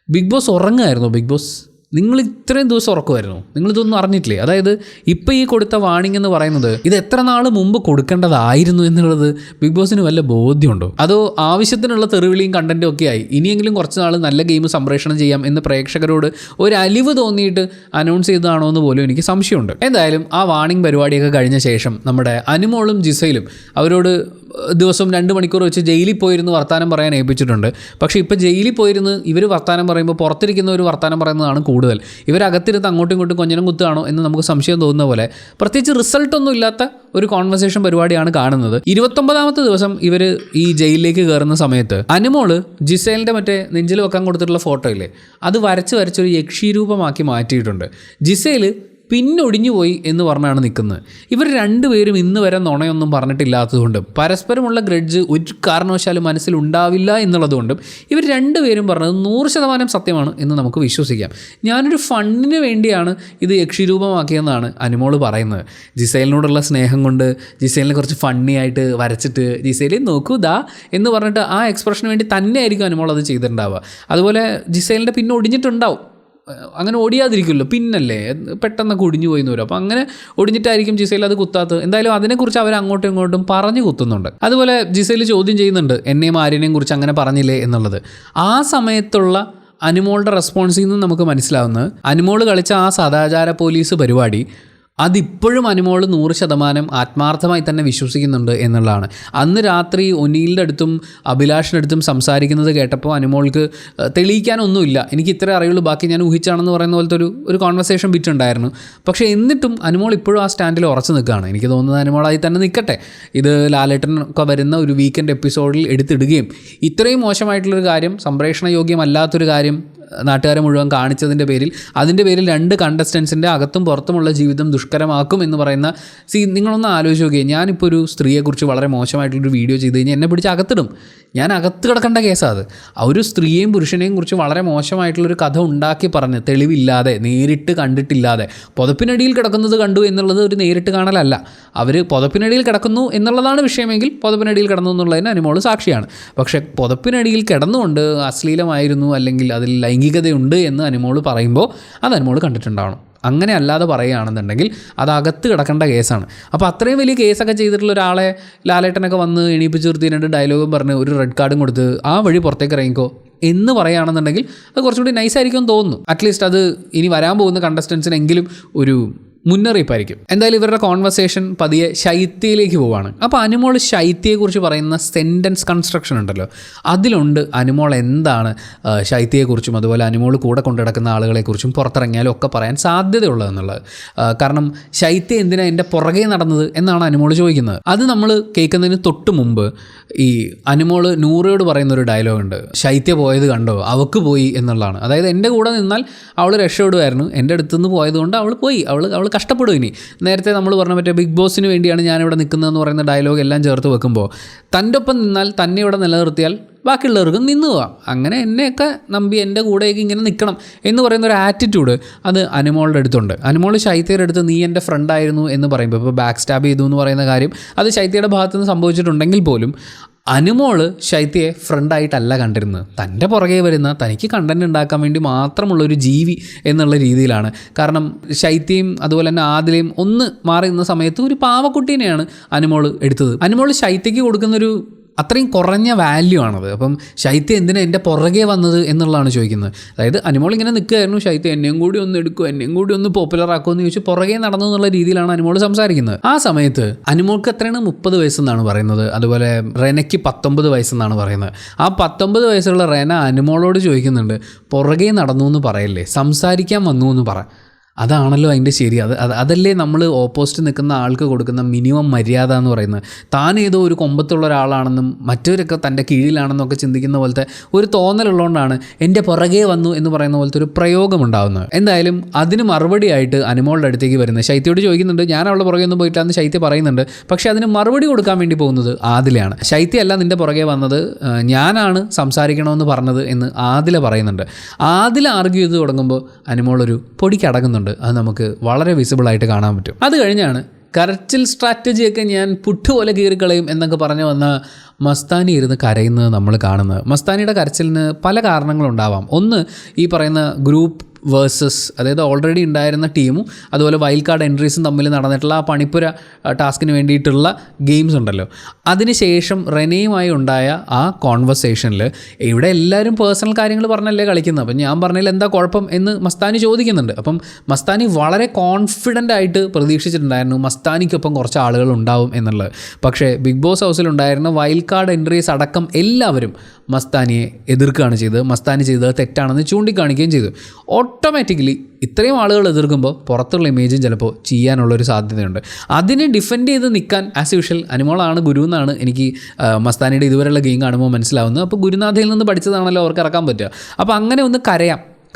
ബിഗ് ബോസ് ഉറങ്ങുമായിരുന്നു. ബിഗ് ബോസ് നിങ്ങൾ ഇത്രയും ദിവസം ഉറക്കുമായിരുന്നു, നിങ്ങളിതൊന്നും അറിഞ്ഞിട്ടില്ലേ? അതായത് ഇപ്പോൾ ഈ കൊടുത്ത വാണിംഗ് എന്ന് പറയുന്നത് ഇത് എത്ര നാൾ മുമ്പ് കൊടുക്കേണ്ടതായിരുന്നു എന്നുള്ളത് ബിഗ് ബോസിന് വല്ല ബോധ്യമുണ്ടോ? അതോ ആവശ്യത്തിനുള്ള തെറിവിളിയും കണ്ടൻറ്റും ഒക്കെ ആയി ഇനിയെങ്കിലും കുറച്ച് നാൾ നല്ല ഗെയിം സംപ്രേഷണം ചെയ്യാം എന്ന് പ്രേക്ഷകരോട് ഒരു അലിവ് തോന്നിയിട്ട് അനൗൺസ് ചെയ്തതാണോ എന്ന് പോലും എനിക്ക് സംശയമുണ്ട്. എന്തായാലും ആ വാണിംഗ് പരിപാടിയൊക്കെ കഴിഞ്ഞ ശേഷം നമ്മുടെ അനുമോളും ജിസയിലും അവരോട് ദിവസം 2 മണിക്കൂർ വെച്ച് ജയിലിൽ പോയിരുന്ന് വർത്താനം പറയാൻ ഏൽപ്പിച്ചിട്ടുണ്ട്. പക്ഷേ ഇപ്പോൾ ജയിലിൽ പോയിരുന്ന് ഇവർ വർത്താനം പറയുമ്പോൾ പുറത്തിരിക്കുന്നവർ വർത്താനം പറയുന്നതാണ് കൂടുതൽ. ഇവരകത്തിരുന്ന് അങ്ങോട്ടും ഇങ്ങോട്ടും കൊഞ്ഞനം കുത്തുകയാണോ എന്ന് നമുക്ക് സംശയം തോന്നുന്ന പോലെ പ്രത്യേകിച്ച് റിസൾട്ടൊന്നും ഇല്ലാത്ത ഒരു കോൺവെർസേഷൻ പരിപാടിയാണ് കാണുന്നത്. 29ാമത്തെ ദിവസം ഇവർ ഈ ജയിലിലേക്ക് കയറുന്ന സമയത്ത് അനുമോള് ജിസേലിൻ്റെ മറ്റേ നെഞ്ചിൽ വെക്കാൻ കൊടുത്തിട്ടുള്ള ഫോട്ടോ ഇല്ലേ, അത് വരച്ചൊരു യക്ഷീരൂപമാക്കി മാറ്റിയിട്ടുണ്ട്. ജിസേൽ പിന്നൊടിഞ്ഞു പോയി എന്ന് പറഞ്ഞാണ് നിൽക്കുന്നത്. ഇവർ രണ്ടുപേരും ഇന്ന് വരെ നുണയൊന്നും പറഞ്ഞിട്ടില്ലാത്തതുകൊണ്ടും പരസ്പരമുള്ള ഗ്രഡ്ജ് ഒരു കാരണവശാലും മനസ്സിലുണ്ടാവില്ല എന്നുള്ളതുകൊണ്ടും ഇവർ രണ്ടുപേരും പറഞ്ഞത് 100% സത്യമാണ് എന്ന് നമുക്ക് വിശ്വസിക്കാം. ഞാനൊരു ഫണ്ടിന് വേണ്ടിയാണ് ഇത് യക്ഷിരൂപമാക്കിയെന്നാണ് അനുമോള് പറയുന്നത്. ജിസേലിനോടുള്ള സ്നേഹം കൊണ്ട് ജിസേലിനെ കുറച്ച് ഫണ്ണി ആയിട്ട് വരച്ചിട്ട് ജിസേൽ നോക്കൂ ദാ എന്ന് പറഞ്ഞിട്ട് ആ എക്സ്പ്രഷന് വേണ്ടി തന്നെയായിരിക്കും അനുമോൾ അത് ചെയ്തിട്ടുണ്ടാവുക. അതുപോലെ ജിസേലിൻ്റെ പിന്നെ ഒടിഞ്ഞിട്ടുണ്ടാവും, അങ്ങനെ ഓടിയാതിരിക്കുമല്ലോ, പിന്നല്ലേ പെട്ടെന്നൊക്കെ ഒടിഞ്ഞു പോയി എന്ന് വരും. അപ്പോൾ അങ്ങനെ ഒടിഞ്ഞിട്ടായിരിക്കും ജിസേൽ അത് കുത്താത്തത്. എന്തായാലും അതിനെക്കുറിച്ച് അവർ അങ്ങോട്ടും ഇങ്ങോട്ടും പറഞ്ഞു കുത്തുന്നുണ്ട്. അതുപോലെ ജിസേൽ ചോദ്യം ചെയ്യുന്നുണ്ട്, എന്നെയും ആര്യനെയും കുറിച്ച് അങ്ങനെ പറഞ്ഞില്ലേ എന്നുള്ളത്. ആ സമയത്തുള്ള അനുമോളുടെ റെസ്പോൺസിൽ നിന്ന് നമുക്ക് മനസ്സിലാവുന്നത് അനുമോൾ കളിച്ച ആ സദാചാര പോലീസ് പരിപാടി അതിപ്പോഴും അനുമോൾ 100% ആത്മാർത്ഥമായി തന്നെ വിശ്വസിക്കുന്നുണ്ട് എന്നുള്ളതാണ്. അന്ന് രാത്രി ഒനീലിൻ്റെ അടുത്തും അഭിലാഷിൻ്റെ അടുത്തും സംസാരിക്കുന്നത് കേട്ടപ്പോൾ അനുമോൾക്ക് തെളിയിക്കാനൊന്നുമില്ല, എനിക്ക് ഇത്രേ അറിയുള്ളൂ, ബാക്കി ഞാൻ ഊഹിച്ചാണെന്ന് പറയുന്ന പോലത്തെ ഒരു കോൺവെർസേഷൻ ബിറ്റ് ഉണ്ടായിരുന്നു. പക്ഷേ എന്നിട്ടും അനുമോൾ ഇപ്പോഴും ആ സ്റ്റാൻഡിൽ ഉറച്ചു നിൽക്കുകയാണ്. എനിക്ക് തോന്നുന്നത് അനുമോളായി തന്നെ നിൽക്കട്ടെ. ഇത് ലാലേട്ടനൊക്കെ വരുന്ന ഒരു വീക്കെൻഡ് എപ്പിസോഡിൽ എടുത്തിടുകയും ഇത്രയും മോശമായിട്ടുള്ളൊരു കാര്യം, സംപ്രേഷണ യോഗ്യമല്ലാത്തൊരു കാര്യം നാട്ടുകാരെ മുഴുവൻ കാണിച്ചതിൻ്റെ പേരിൽ അതിൻ്റെ പേരിൽ 2 കണ്ടസ്റ്റൻസിൻ്റെ അകത്തും പുറത്തുമുള്ള ജീവിതം ദുഷ്കരമാക്കും എന്ന് പറയുന്ന നിങ്ങളൊന്ന് ആലോചിച്ച് നോക്കിയേ. ഞാനിപ്പോൾ ഒരു സ്ത്രീയെക്കുറിച്ച് വളരെ മോശമായിട്ടുള്ളൊരു വീഡിയോ ചെയ്ത് കഴിഞ്ഞാൽ എന്നെ പിടിച്ച് അകത്തിടും. ഞാൻ അകത്ത് കിടക്കേണ്ട കേസാണ് അത്. ഒരു സ്ത്രീയെയും പുരുഷനെയും കുറിച്ച് വളരെ മോശമായിട്ടുള്ളൊരു കഥ ഉണ്ടാക്കി പറഞ്ഞ് തെളിവില്ലാതെ നേരിട്ട് കണ്ടിട്ടില്ലാതെ പുതപ്പിനടിയിൽ കിടക്കുന്നത് കണ്ടു എന്നുള്ളത് ഒരു നേരിട്ട് കാണലല്ല. അവർ പുതപ്പിനടിയിൽ കിടക്കുന്നു എന്നുള്ളതാണ് വിഷയമെങ്കിൽ പുതപ്പിനടിയിൽ കിടന്നു എന്നുള്ളതിന് അനുമോള് സാക്ഷിയാണ്. പക്ഷേ പുതപ്പിനടിയിൽ കിടന്നുകൊണ്ട് അശ്ലീലമായിരുന്നു അല്ലെങ്കിൽ അതിൽ ലൈംഗികതയുണ്ട് എന്ന് അനുമോള് പറയുമ്പോൾ അത് അനുമോള് കണ്ടിട്ടുണ്ടാവണം. അങ്ങനെ അല്ലാതെ പറയുകയാണെന്നുണ്ടെങ്കിൽ അത് അകത്ത് കിടക്കേണ്ട കേസാണ്. അപ്പോൾ അത്രയും വലിയ കേസൊക്കെ ചെയ്തിട്ടുള്ള ഒരാളെ ലാലേട്ടനൊക്കെ വന്ന് എണീപ്പിച്ച് നിർത്തി 2 ഡയലോഗും പറഞ്ഞ് ഒരു റെഡ് കാർഡും കൊടുത്ത് ആ വഴി പുറത്തേക്ക് ഇറങ്ങിക്കോ എന്ന് പറയുകയാണെന്നുണ്ടെങ്കിൽ അത് കുറച്ചുകൂടി നൈസായിരിക്കും തോന്നുന്നു. അറ്റ്ലീസ്റ്റ് അത് ഇനി വരാൻ പോകുന്ന കണ്ടസ്റ്റൻസിനെങ്കിലും ഒരു മുന്നറിയിപ്പായിരിക്കും. എന്തായാലും ഇവരുടെ കോൺവെർസേഷൻ പതിയെ ശൈത്യയിലേക്ക് പോവാണ്. അപ്പോൾ അനുമോൾ ശൈത്യയെക്കുറിച്ച് പറയുന്ന സെൻറ്റൻസ് കൺസ്ട്രക്ഷൻ ഉണ്ടല്ലോ, അതിലുണ്ട് അനുമോൾ എന്താണ് ശൈത്യയെക്കുറിച്ചും അതുപോലെ അനുമോൾ കൂടെ കൊണ്ടുനടക്കുന്ന ആളുകളെക്കുറിച്ചും പുറത്തിറങ്ങിയാലും ഒക്കെ പറയാൻ സാധ്യതയുള്ളതെന്നുള്ളത്. കാരണം ശൈത്യ എന്തിനാ എൻ്റെ പുറകെ നടന്നത് എന്നാണ് അനുമോൾ ചോദിക്കുന്നത്. അത് നമ്മൾ കേൾക്കുന്നതിന് തൊട്ട് മുമ്പ് ഈ അനുമോൾ നൂറയോട് പറയുന്നൊരു ഡയലോഗുണ്ട്, ശൈത്യ പോയത് കണ്ടോ, അവൾക്ക് പോയി എന്നുള്ളതാണ്. അതായത് എൻ്റെ കൂടെ നിന്നാൽ അവൾ രക്ഷപ്പെടുമായിരുന്നു, എൻ്റെ അടുത്തുനിന്ന് പോയതുകൊണ്ട് അവൾ പോയി, അവൾ കഷ്ടപ്പെടും. ഇനി നേരത്തെ നമ്മൾ പറഞ്ഞ മറ്റേ ബിഗ് ബോസിന് വേണ്ടിയാണ് ഞാനിവിടെ നിൽക്കുന്നതെന്ന് പറയുന്ന ഡയലോഗ് എല്ലാം ചേർത്ത് വെക്കുമ്പോൾ തൻ്റെ ഒപ്പം നിന്നാൽ തന്നെ ഇവിടെ നിലനിർത്തിയാൽ ബാക്കിയുള്ളവർക്കും നിന്ന് പോവാം, അങ്ങനെ എന്നെയൊക്കെ നമ്പി എൻ്റെ കൂടെയൊക്കെ ഇങ്ങനെ നിൽക്കണം എന്ന് പറയുന്ന ഒരു ആറ്റിറ്റ്യൂഡ് അത് അനുമോളുടെ അടുത്തുണ്ട്. അനുമോൾ ശൈത്യയുടെ അടുത്ത് നീ എൻ്റെ ഫ്രണ്ടായിരുന്നു എന്ന് പറയുമ്പോൾ, ഇപ്പോൾ ബാക്ക് സ്റ്റാബ് ചെയ്തു എന്ന് പറയുന്ന കാര്യം അത് ശൈത്യയുടെ ഭാഗത്തു നിന്ന് സംഭവിച്ചിട്ടുണ്ടെങ്കിൽ പോലും അനുമോള് ശൈത്യയെ ഫ്രണ്ടായിട്ടല്ല കണ്ടിരുന്നത്. തൻ്റെ പുറകെ വരുന്ന തനിക്ക് കണ്ടൻറ് ഉണ്ടാക്കാൻ വേണ്ടി മാത്രമുള്ളൊരു ജീവി എന്നുള്ള രീതിയിലാണ്. കാരണം ശൈത്യയും അതുപോലെ തന്നെ ആദിലയും ഒന്ന് മാറി നിന്ന സമയത്ത് ഒരു പാവക്കുട്ടീനെയാണ് അനുമോൾ എടുത്തത്. അനുമോൾ ശൈത്യയ്ക്ക് കൊടുക്കുന്നൊരു അത്രയും കുറഞ്ഞ വാല്യൂ ആണത്. അപ്പം ശൈത്യ എന്തിനാണ് എൻ്റെ പുറകെ വന്നത് എന്നുള്ളതാണ് ചോദിക്കുന്നത്. അതായത് അനുമോൾ ഇങ്ങനെ നിൽക്കുകയായിരുന്നു, ശൈത്യ എന്നെയും കൂടി ഒന്ന് എടുക്കും, എന്നെയും കൂടി ഒന്ന് പോപ്പുലർ ആക്കുമെന്ന് ചോദിച്ച് പുറകെ നടന്നു എന്നുള്ള രീതിയിലാണ് അനുമോൾ സംസാരിക്കുന്നത്. ആ സമയത്ത് അനുമോൾക്ക് എത്രയാണ് 30 വയസ്സെന്നാണ് പറയുന്നത്, അതുപോലെ റെനയ്ക്ക് 19 വയസ്സെന്നാണ് പറയുന്നത്. ആ 19 വയസ്സുള്ള റെന അനുമോളോട് ചോദിക്കുന്നുണ്ട്, പുറകെ നടന്നു എന്ന് പറയല്ലേ, സംസാരിക്കാൻ വന്നു എന്ന് പറ. അതാണല്ലോ അതിൻ്റെ ശരി. അതല്ലേ നമ്മൾ ഓപ്പോസിറ്റ് നിൽക്കുന്ന ആൾക്ക് കൊടുക്കുന്ന മിനിമം മര്യാദ എന്ന് പറയുന്നത്. താൻ ഏതോ ഒരു കൊമ്പത്തുള്ള ഒരാളാണെന്നും മറ്റവരൊക്കെ തൻ്റെ കീഴിലാണെന്നൊക്കെ ചിന്തിക്കുന്ന പോലത്തെ ഒരു തോന്നലുള്ളതുകൊണ്ടാണ് എൻ്റെ പുറകെ വന്നു എന്ന് പറയുന്ന പോലത്തെ ഒരു പ്രയോഗമുണ്ടാകുന്നത്. എന്തായാലും അതിന് മറുപടിയായിട്ട് അനുമോളുടെ അടുത്തേക്ക് വരുന്നത് ശൈത്യയോട് ചോദിക്കുന്നുണ്ട്, ഞാൻ അവളുടെ പുറകെ ഒന്നും പോയിട്ടാന്ന് ശൈത്യ പറയുന്നുണ്ട്. പക്ഷേ അതിന് മറുപടി കൊടുക്കാൻ വേണ്ടി പോകുന്നത് ആദിലയാണ്. ശൈത്യയല്ല നിൻ്റെ പുറകെ വന്നത്, ഞാനാണ് സംസാരിക്കണമെന്ന് പറഞ്ഞത് എന്ന് ആദില പറയുന്നുണ്ട്. ആദില ആർഗ്യൂ ചെയ്ത് തുടങ്ങുമ്പോൾ അനുമോളൊരു പൊടിക്കടങ്ങുന്നുണ്ട്. അത് നമുക്ക് വളരെ വിസിബിളായിട്ട് കാണാൻ പറ്റും. അത് കഴിഞ്ഞാണ് കരച്ചിൽ സ്ട്രാറ്റജിയൊക്കെ ഞാൻ പുട്ടുപോലെ കീറിക്കളയും എന്നൊക്കെ പറഞ്ഞു വന്ന മസ്താനി ഇരുന്ന് കരയുന്നത് നമ്മൾ കാണുന്നത്. മസ്താനിയുടെ കരച്ചിലിന് പല കാരണങ്ങളുണ്ടാവാം. ഒന്ന്, ഈ പറയുന്ന ഗ്രൂപ്പ് വേഴ്സസ്, അതായത് ഓൾറെഡി ഉണ്ടായിരുന്ന ടീമും അതുപോലെ വൈൽഡ് കാർഡ് എൻട്രീസും തമ്മിൽ നടന്നിട്ടുള്ള ആ പണിപ്പുര ടാസ്കിന് വേണ്ടിയിട്ടുള്ള ഗെയിംസ് ഉണ്ടല്ലോ, അതിനുശേഷം റെനയുമായി ഉണ്ടായ ആ കോൺവെർസേഷനിൽ ഇവിടെ എല്ലാവരും പേഴ്സണൽ കാര്യങ്ങൾ പറഞ്ഞല്ലേ കളിക്കുന്നത്, അപ്പം ഞാൻ പറഞ്ഞതിൽ എന്താ കുഴപ്പം എന്ന് മസ്താനി ചോദിക്കുന്നുണ്ട്. അപ്പം മസ്താനി വളരെ കോൺഫിഡൻ്റ് ആയിട്ട് പ്രതീക്ഷിച്ചിട്ടുണ്ടായിരുന്നു മസ്താനിക്കൊപ്പം കുറച്ച് ആളുകൾ ഉണ്ടാവും എന്നുള്ളത്. പക്ഷേ ബിഗ് ബോസ് ഹൗസിലുണ്ടായിരുന്ന വൈൽഡ് കാർഡ് എൻട്രീസ് അടക്കം എല്ലാവരും മസ്താനിയെ എതിർക്കുകയാണ് ചെയ്തത്. മസ്താനി ചെയ്തത് തെറ്റാണെന്ന് ചൂണ്ടിക്കാണിക്കുകയും ചെയ്തു. ഓട്ടോമാറ്റിക്കലി ഇത്രയും ആളുകൾ എതിർക്കുമ്പോൾ പുറത്തുള്ള ഇമേജും ചിലപ്പോൾ ചെയ്യാനുള്ളൊരു സാധ്യതയുണ്ട്. അതിനെ ഡിഫെൻഡ് ചെയ്ത് നിൽക്കാൻ ആസ് യൂഷ്വൽ അനുമോളാണ് ഗുരു എന്നാണ് എനിക്ക് മസ്താനിയുടെ ഇതുവരെയുള്ള ഗെയിം കാണുമ്പോൾ മനസ്സിലാവുന്നത്. അപ്പോൾ ഗുരുനാഥയിൽ നിന്ന് പഠിച്ചതാണല്ലോ അവർക്ക് ഇറക്കാൻ പറ്റുക. അപ്പോൾ അങ്ങനെ ഒന്ന്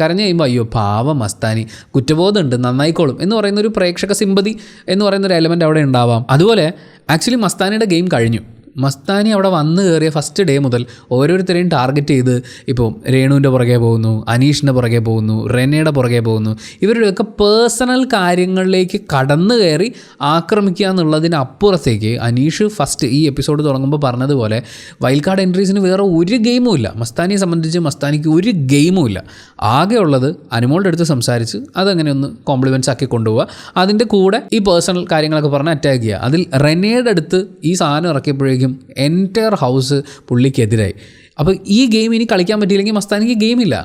കരഞ്ഞു കഴിയുമ്പോൾ അയ്യോ പാവം മസ്താനി, കുറ്റബോധമുണ്ട്, നന്നായിക്കോളും എന്ന് പറയുന്നൊരു പ്രേക്ഷക സിമ്പതി എന്ന് പറയുന്നൊരു എലമെൻറ്റ് അവിടെ ഉണ്ടാവാം. അതുപോലെ ആക്ച്വലി മസ്താനിയുടെ ഗെയിം കഴിഞ്ഞു. മസ്താനി അവിടെ വന്ന് കയറിയ ഫസ്റ്റ് ഡേ മുതൽ ഓരോരുത്തരെയും ടാർഗറ്റ് ചെയ്ത് ഇപ്പോൾ രേണുവിൻ്റെ പുറകെ പോകുന്നു, അനീഷിൻ്റെ പുറകെ പോകുന്നു, റെനയുടെ പുറകെ പോകുന്നു. ഇവരുടെയൊക്കെ പേഴ്സണൽ കാര്യങ്ങളിലേക്ക് കടന്നു കയറി ആക്രമിക്കുക എന്നുള്ളതിനപ്പുറത്തേക്ക് അനീഷ് ഫസ്റ്റ് ഈ എപ്പിസോഡ് തുടങ്ങുമ്പോൾ പറഞ്ഞതുപോലെ വൈൽഡ് കാർഡ് എൻട്രീസിന് വേറെ ഒരു ഗെയിമും ഇല്ല. മസ്താനിയെ സംബന്ധിച്ച് മസ്താനിക്ക് ഒരു ഗെയിമും ഇല്ല. ആകെ ഉള്ളത് അനുമോളുടെ അടുത്ത് സംസാരിച്ച് അതങ്ങനെ ഒന്ന് കോംപ്ലിമെൻറ്റ്സ് ആക്കി കൊണ്ടുപോവുക, അതിൻ്റെ കൂടെ ഈ പേഴ്സണൽ കാര്യങ്ങളൊക്കെ പറഞ്ഞ് അറ്റാക്ക് ചെയ്യുക. അതിൽ റെനയുടെ അടുത്ത് ഈ സാധനം ഇറക്കിയപ്പോഴേക്കും എൻറ്റയർ ഹൗസ് പുള്ളിക്കെതിരായി. അപ്പോൾ ഈ ഗെയിം ഇനി കളിക്കാൻ പറ്റിയില്ലെങ്കിൽ മസ്താനിക്ക് ഗെയിമില്ല.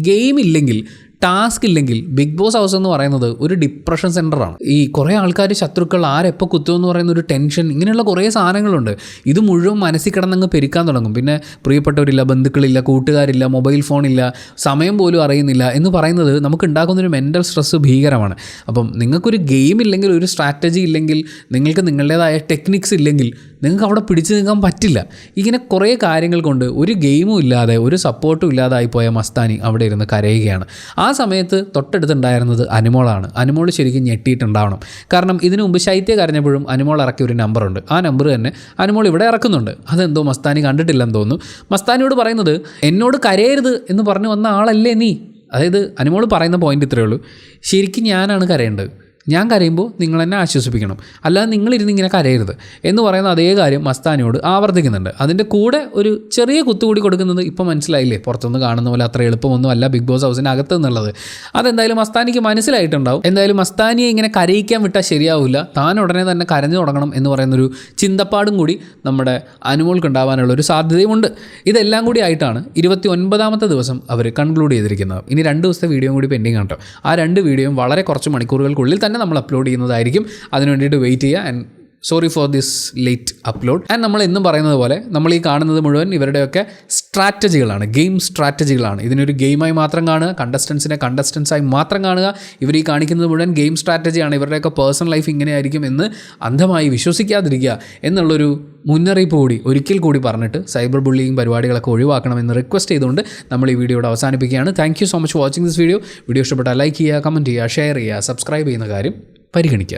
ഗെയിം ഇല്ലെങ്കിൽ, ടാസ്ക് ഇല്ലെങ്കിൽ ബിഗ് ബോസ് ഹൗസ് എന്ന് പറയുന്നത് ഒരു ഡിപ്രഷൻ സെൻ്ററാണ്. ഈ കുറേ ആൾക്കാർ, ശത്രുക്കൾ, ആരെപ്പോൾ കുത്തുമെന്ന് പറയുന്ന ഒരു ടെൻഷൻ, ഇങ്ങനെയുള്ള കുറേ സാധനങ്ങളുണ്ട്. ഇത് മുഴുവൻ മനസ്സിൽ കിടന്നങ്ങ് പെരുക്കാൻ തുടങ്ങും. പിന്നെ പ്രിയപ്പെട്ടവരില്ല, ബന്ധുക്കളില്ല, കൂട്ടുകാരില്ല, മൊബൈൽ ഫോണില്ല, സമയം പോലും അറിയുന്നില്ല എന്ന് പറയുന്നത് നമുക്ക് ഉണ്ടാക്കുന്നൊരു മെൻ്റൽ സ്ട്രെസ്സ് ഭീകരമാണ്. അപ്പം നിങ്ങൾക്കൊരു ഗെയിം ഇല്ലെങ്കിൽ, ഒരു സ്ട്രാറ്റജി ഇല്ലെങ്കിൽ, നിങ്ങൾക്ക് നിങ്ങളുടേതായ ടെക്നിക്സ് ഇല്ലെങ്കിൽ നിങ്ങൾക്ക് അവിടെ പിടിച്ചു നിൽക്കാൻ പറ്റില്ല. ഇങ്ങനെ കുറേ കാര്യങ്ങൾ കൊണ്ട് ഒരു ഗെയിമും ഇല്ലാതെ ഒരു സപ്പോർട്ടും ഇല്ലാതായി പോയ മസ്താനി അവിടെ ഇരുന്ന് കരയുകയാണ്. ആ സമയത്ത് തൊട്ടടുത്തുണ്ടായിരുന്നത് അനുമോളാണ്. അനുമോൾ ശരിക്കും ഞെട്ടിയിട്ടുണ്ടാവണം. കാരണം ഇതിനു മുമ്പ് ശൈത്യ കരഞ്ഞപ്പോഴും അനുമോൾ ഇറക്കിയ ഒരു നമ്പറുണ്ട്. ആ നമ്പർ തന്നെ അനുമോൾ ഇവിടെ ഇറക്കുന്നുണ്ട്. അതെന്തോ മസ്താനി കണ്ടിട്ടില്ലെന്ന് തോന്നുന്നു. മസ്താനിയോട് പറയുന്നത്, എന്നോട് കരയരുത് എന്ന് പറഞ്ഞു വന്ന ആളല്ലേ നീ. അതായത് അനുമോൾ പറയുന്ന പോയിന്റ് ഇത്രയേ ഉള്ളൂ, ശരിക്കും ഞാനാണ് കരയേണ്ടത്, ഞാൻ കരയുമ്പോൾ നിങ്ങൾ എന്നെ ആശ്വസിപ്പിക്കണം, അല്ലാതെ നിങ്ങളിരുന്ന് ഇങ്ങനെ കരയരുത് എന്ന് പറയുന്ന അതേ കാര്യം മസ്താനിയോട് ആവർത്തിക്കുന്നുണ്ട്. അതിൻ്റെ കൂടെ ഒരു ചെറിയ കുത്തുകൂടി കൊടുക്കുന്നത് ഇപ്പോൾ മനസ്സിലായില്ലേ, പുറത്തുനിന്ന് കാണുന്ന പോലെ അത്ര എളുപ്പമൊന്നും അല്ല ബിഗ് ബോസ് ഹൗസിൻ്റെ അകത്ത് എന്നുള്ളത്. അതെന്തായാലും മസ്താനിക്ക് മനസ്സിലായിട്ടുണ്ടാവും. എന്തായാലും മസ്താനിയെ ഇങ്ങനെ കരയിക്കാൻ വിട്ടാൽ ശരിയാവില്ല, താൻ ഉടനെ തന്നെ കരഞ്ഞു തുടങ്ങണം എന്ന് പറയുന്നൊരു ചിന്തപ്പാടും കൂടി നമ്മുടെ അനുമോൾക്ക് ഉണ്ടാവാനുള്ളൊരു സാധ്യതയുമുണ്ട്. ഇതെല്ലാം കൂടി ആയിട്ടാണ് 29ാമത്തെ ദിവസം അവർ കൺക്ലൂഡ് ചെയ്തിരിക്കുന്നത്. ഇനി 2 ദിവസത്തെ വീഡിയോ കൂടി പെൻഡിങ് ആണ് കേട്ടോ. ആ 2 വീഡിയോയും വളരെ കുറച്ച് മണിക്കൂറുകൾക്കുള്ളിൽ തന്നെ നമ്മൾ അപ്ലോഡ് ചെയ്യുന്നതായിരിക്കും. അതിന് വേണ്ടിയിട്ട് വെയിറ്റ് ചെയ്യുക. And sorry for this late upload. And നമ്മൾ എന്നും പറയുന്നത് പോലെ നമ്മൾ ഈ കാണുന്നത് മുഴുവൻ ഇവരുടെയൊക്കെ സ്ട്രാറ്റജികളാണ്, ഗെയിം സ്ട്രാറ്റജികളാണ്. ഇതിനൊരു ഗെയിമായി മാത്രം കാണുക, കണ്ടസ്റ്റൻസായി മാത്രം കാണുക. ഇവർ ഈ കാണിക്കുന്നത് മുഴുവൻ ഗെയിം സ്ട്രാറ്റജിയാണ്. ഇവരുടെയൊക്കെ പേഴ്സണൽ ലൈഫ് ഇങ്ങനെയായിരിക്കും എന്ന് അന്ധമായി വിശ്വസിക്കാതിരിക്കുക എന്നുള്ളൊരു മുന്നറിയിപ്പ് കൂടി ഒരിക്കൽ കൂടി പറഞ്ഞിട്ട് സൈബർ ബുള്ളിയിങ് പരിപാടികളൊക്കെ ഒഴിവാക്കണമെന്ന് റിക്വസ്റ്റ് ചെയ്തുകൊണ്ട് നമ്മൾ ഈ വീഡിയോയുടെ അവസാനിപ്പിക്കുകയാണ്. Thank you so much watching this video. Video ഇഷ്ടപ്പെട്ടാൽ ലൈക്ക് ചെയ്യുക, കമൻറ്റ് ചെയ്യുക, ഷെയർ ചെയ്യുക, സബ്സ്ക്രൈബ് ചെയ്യുന്ന കാര്യം പരിഗണിക്കുക.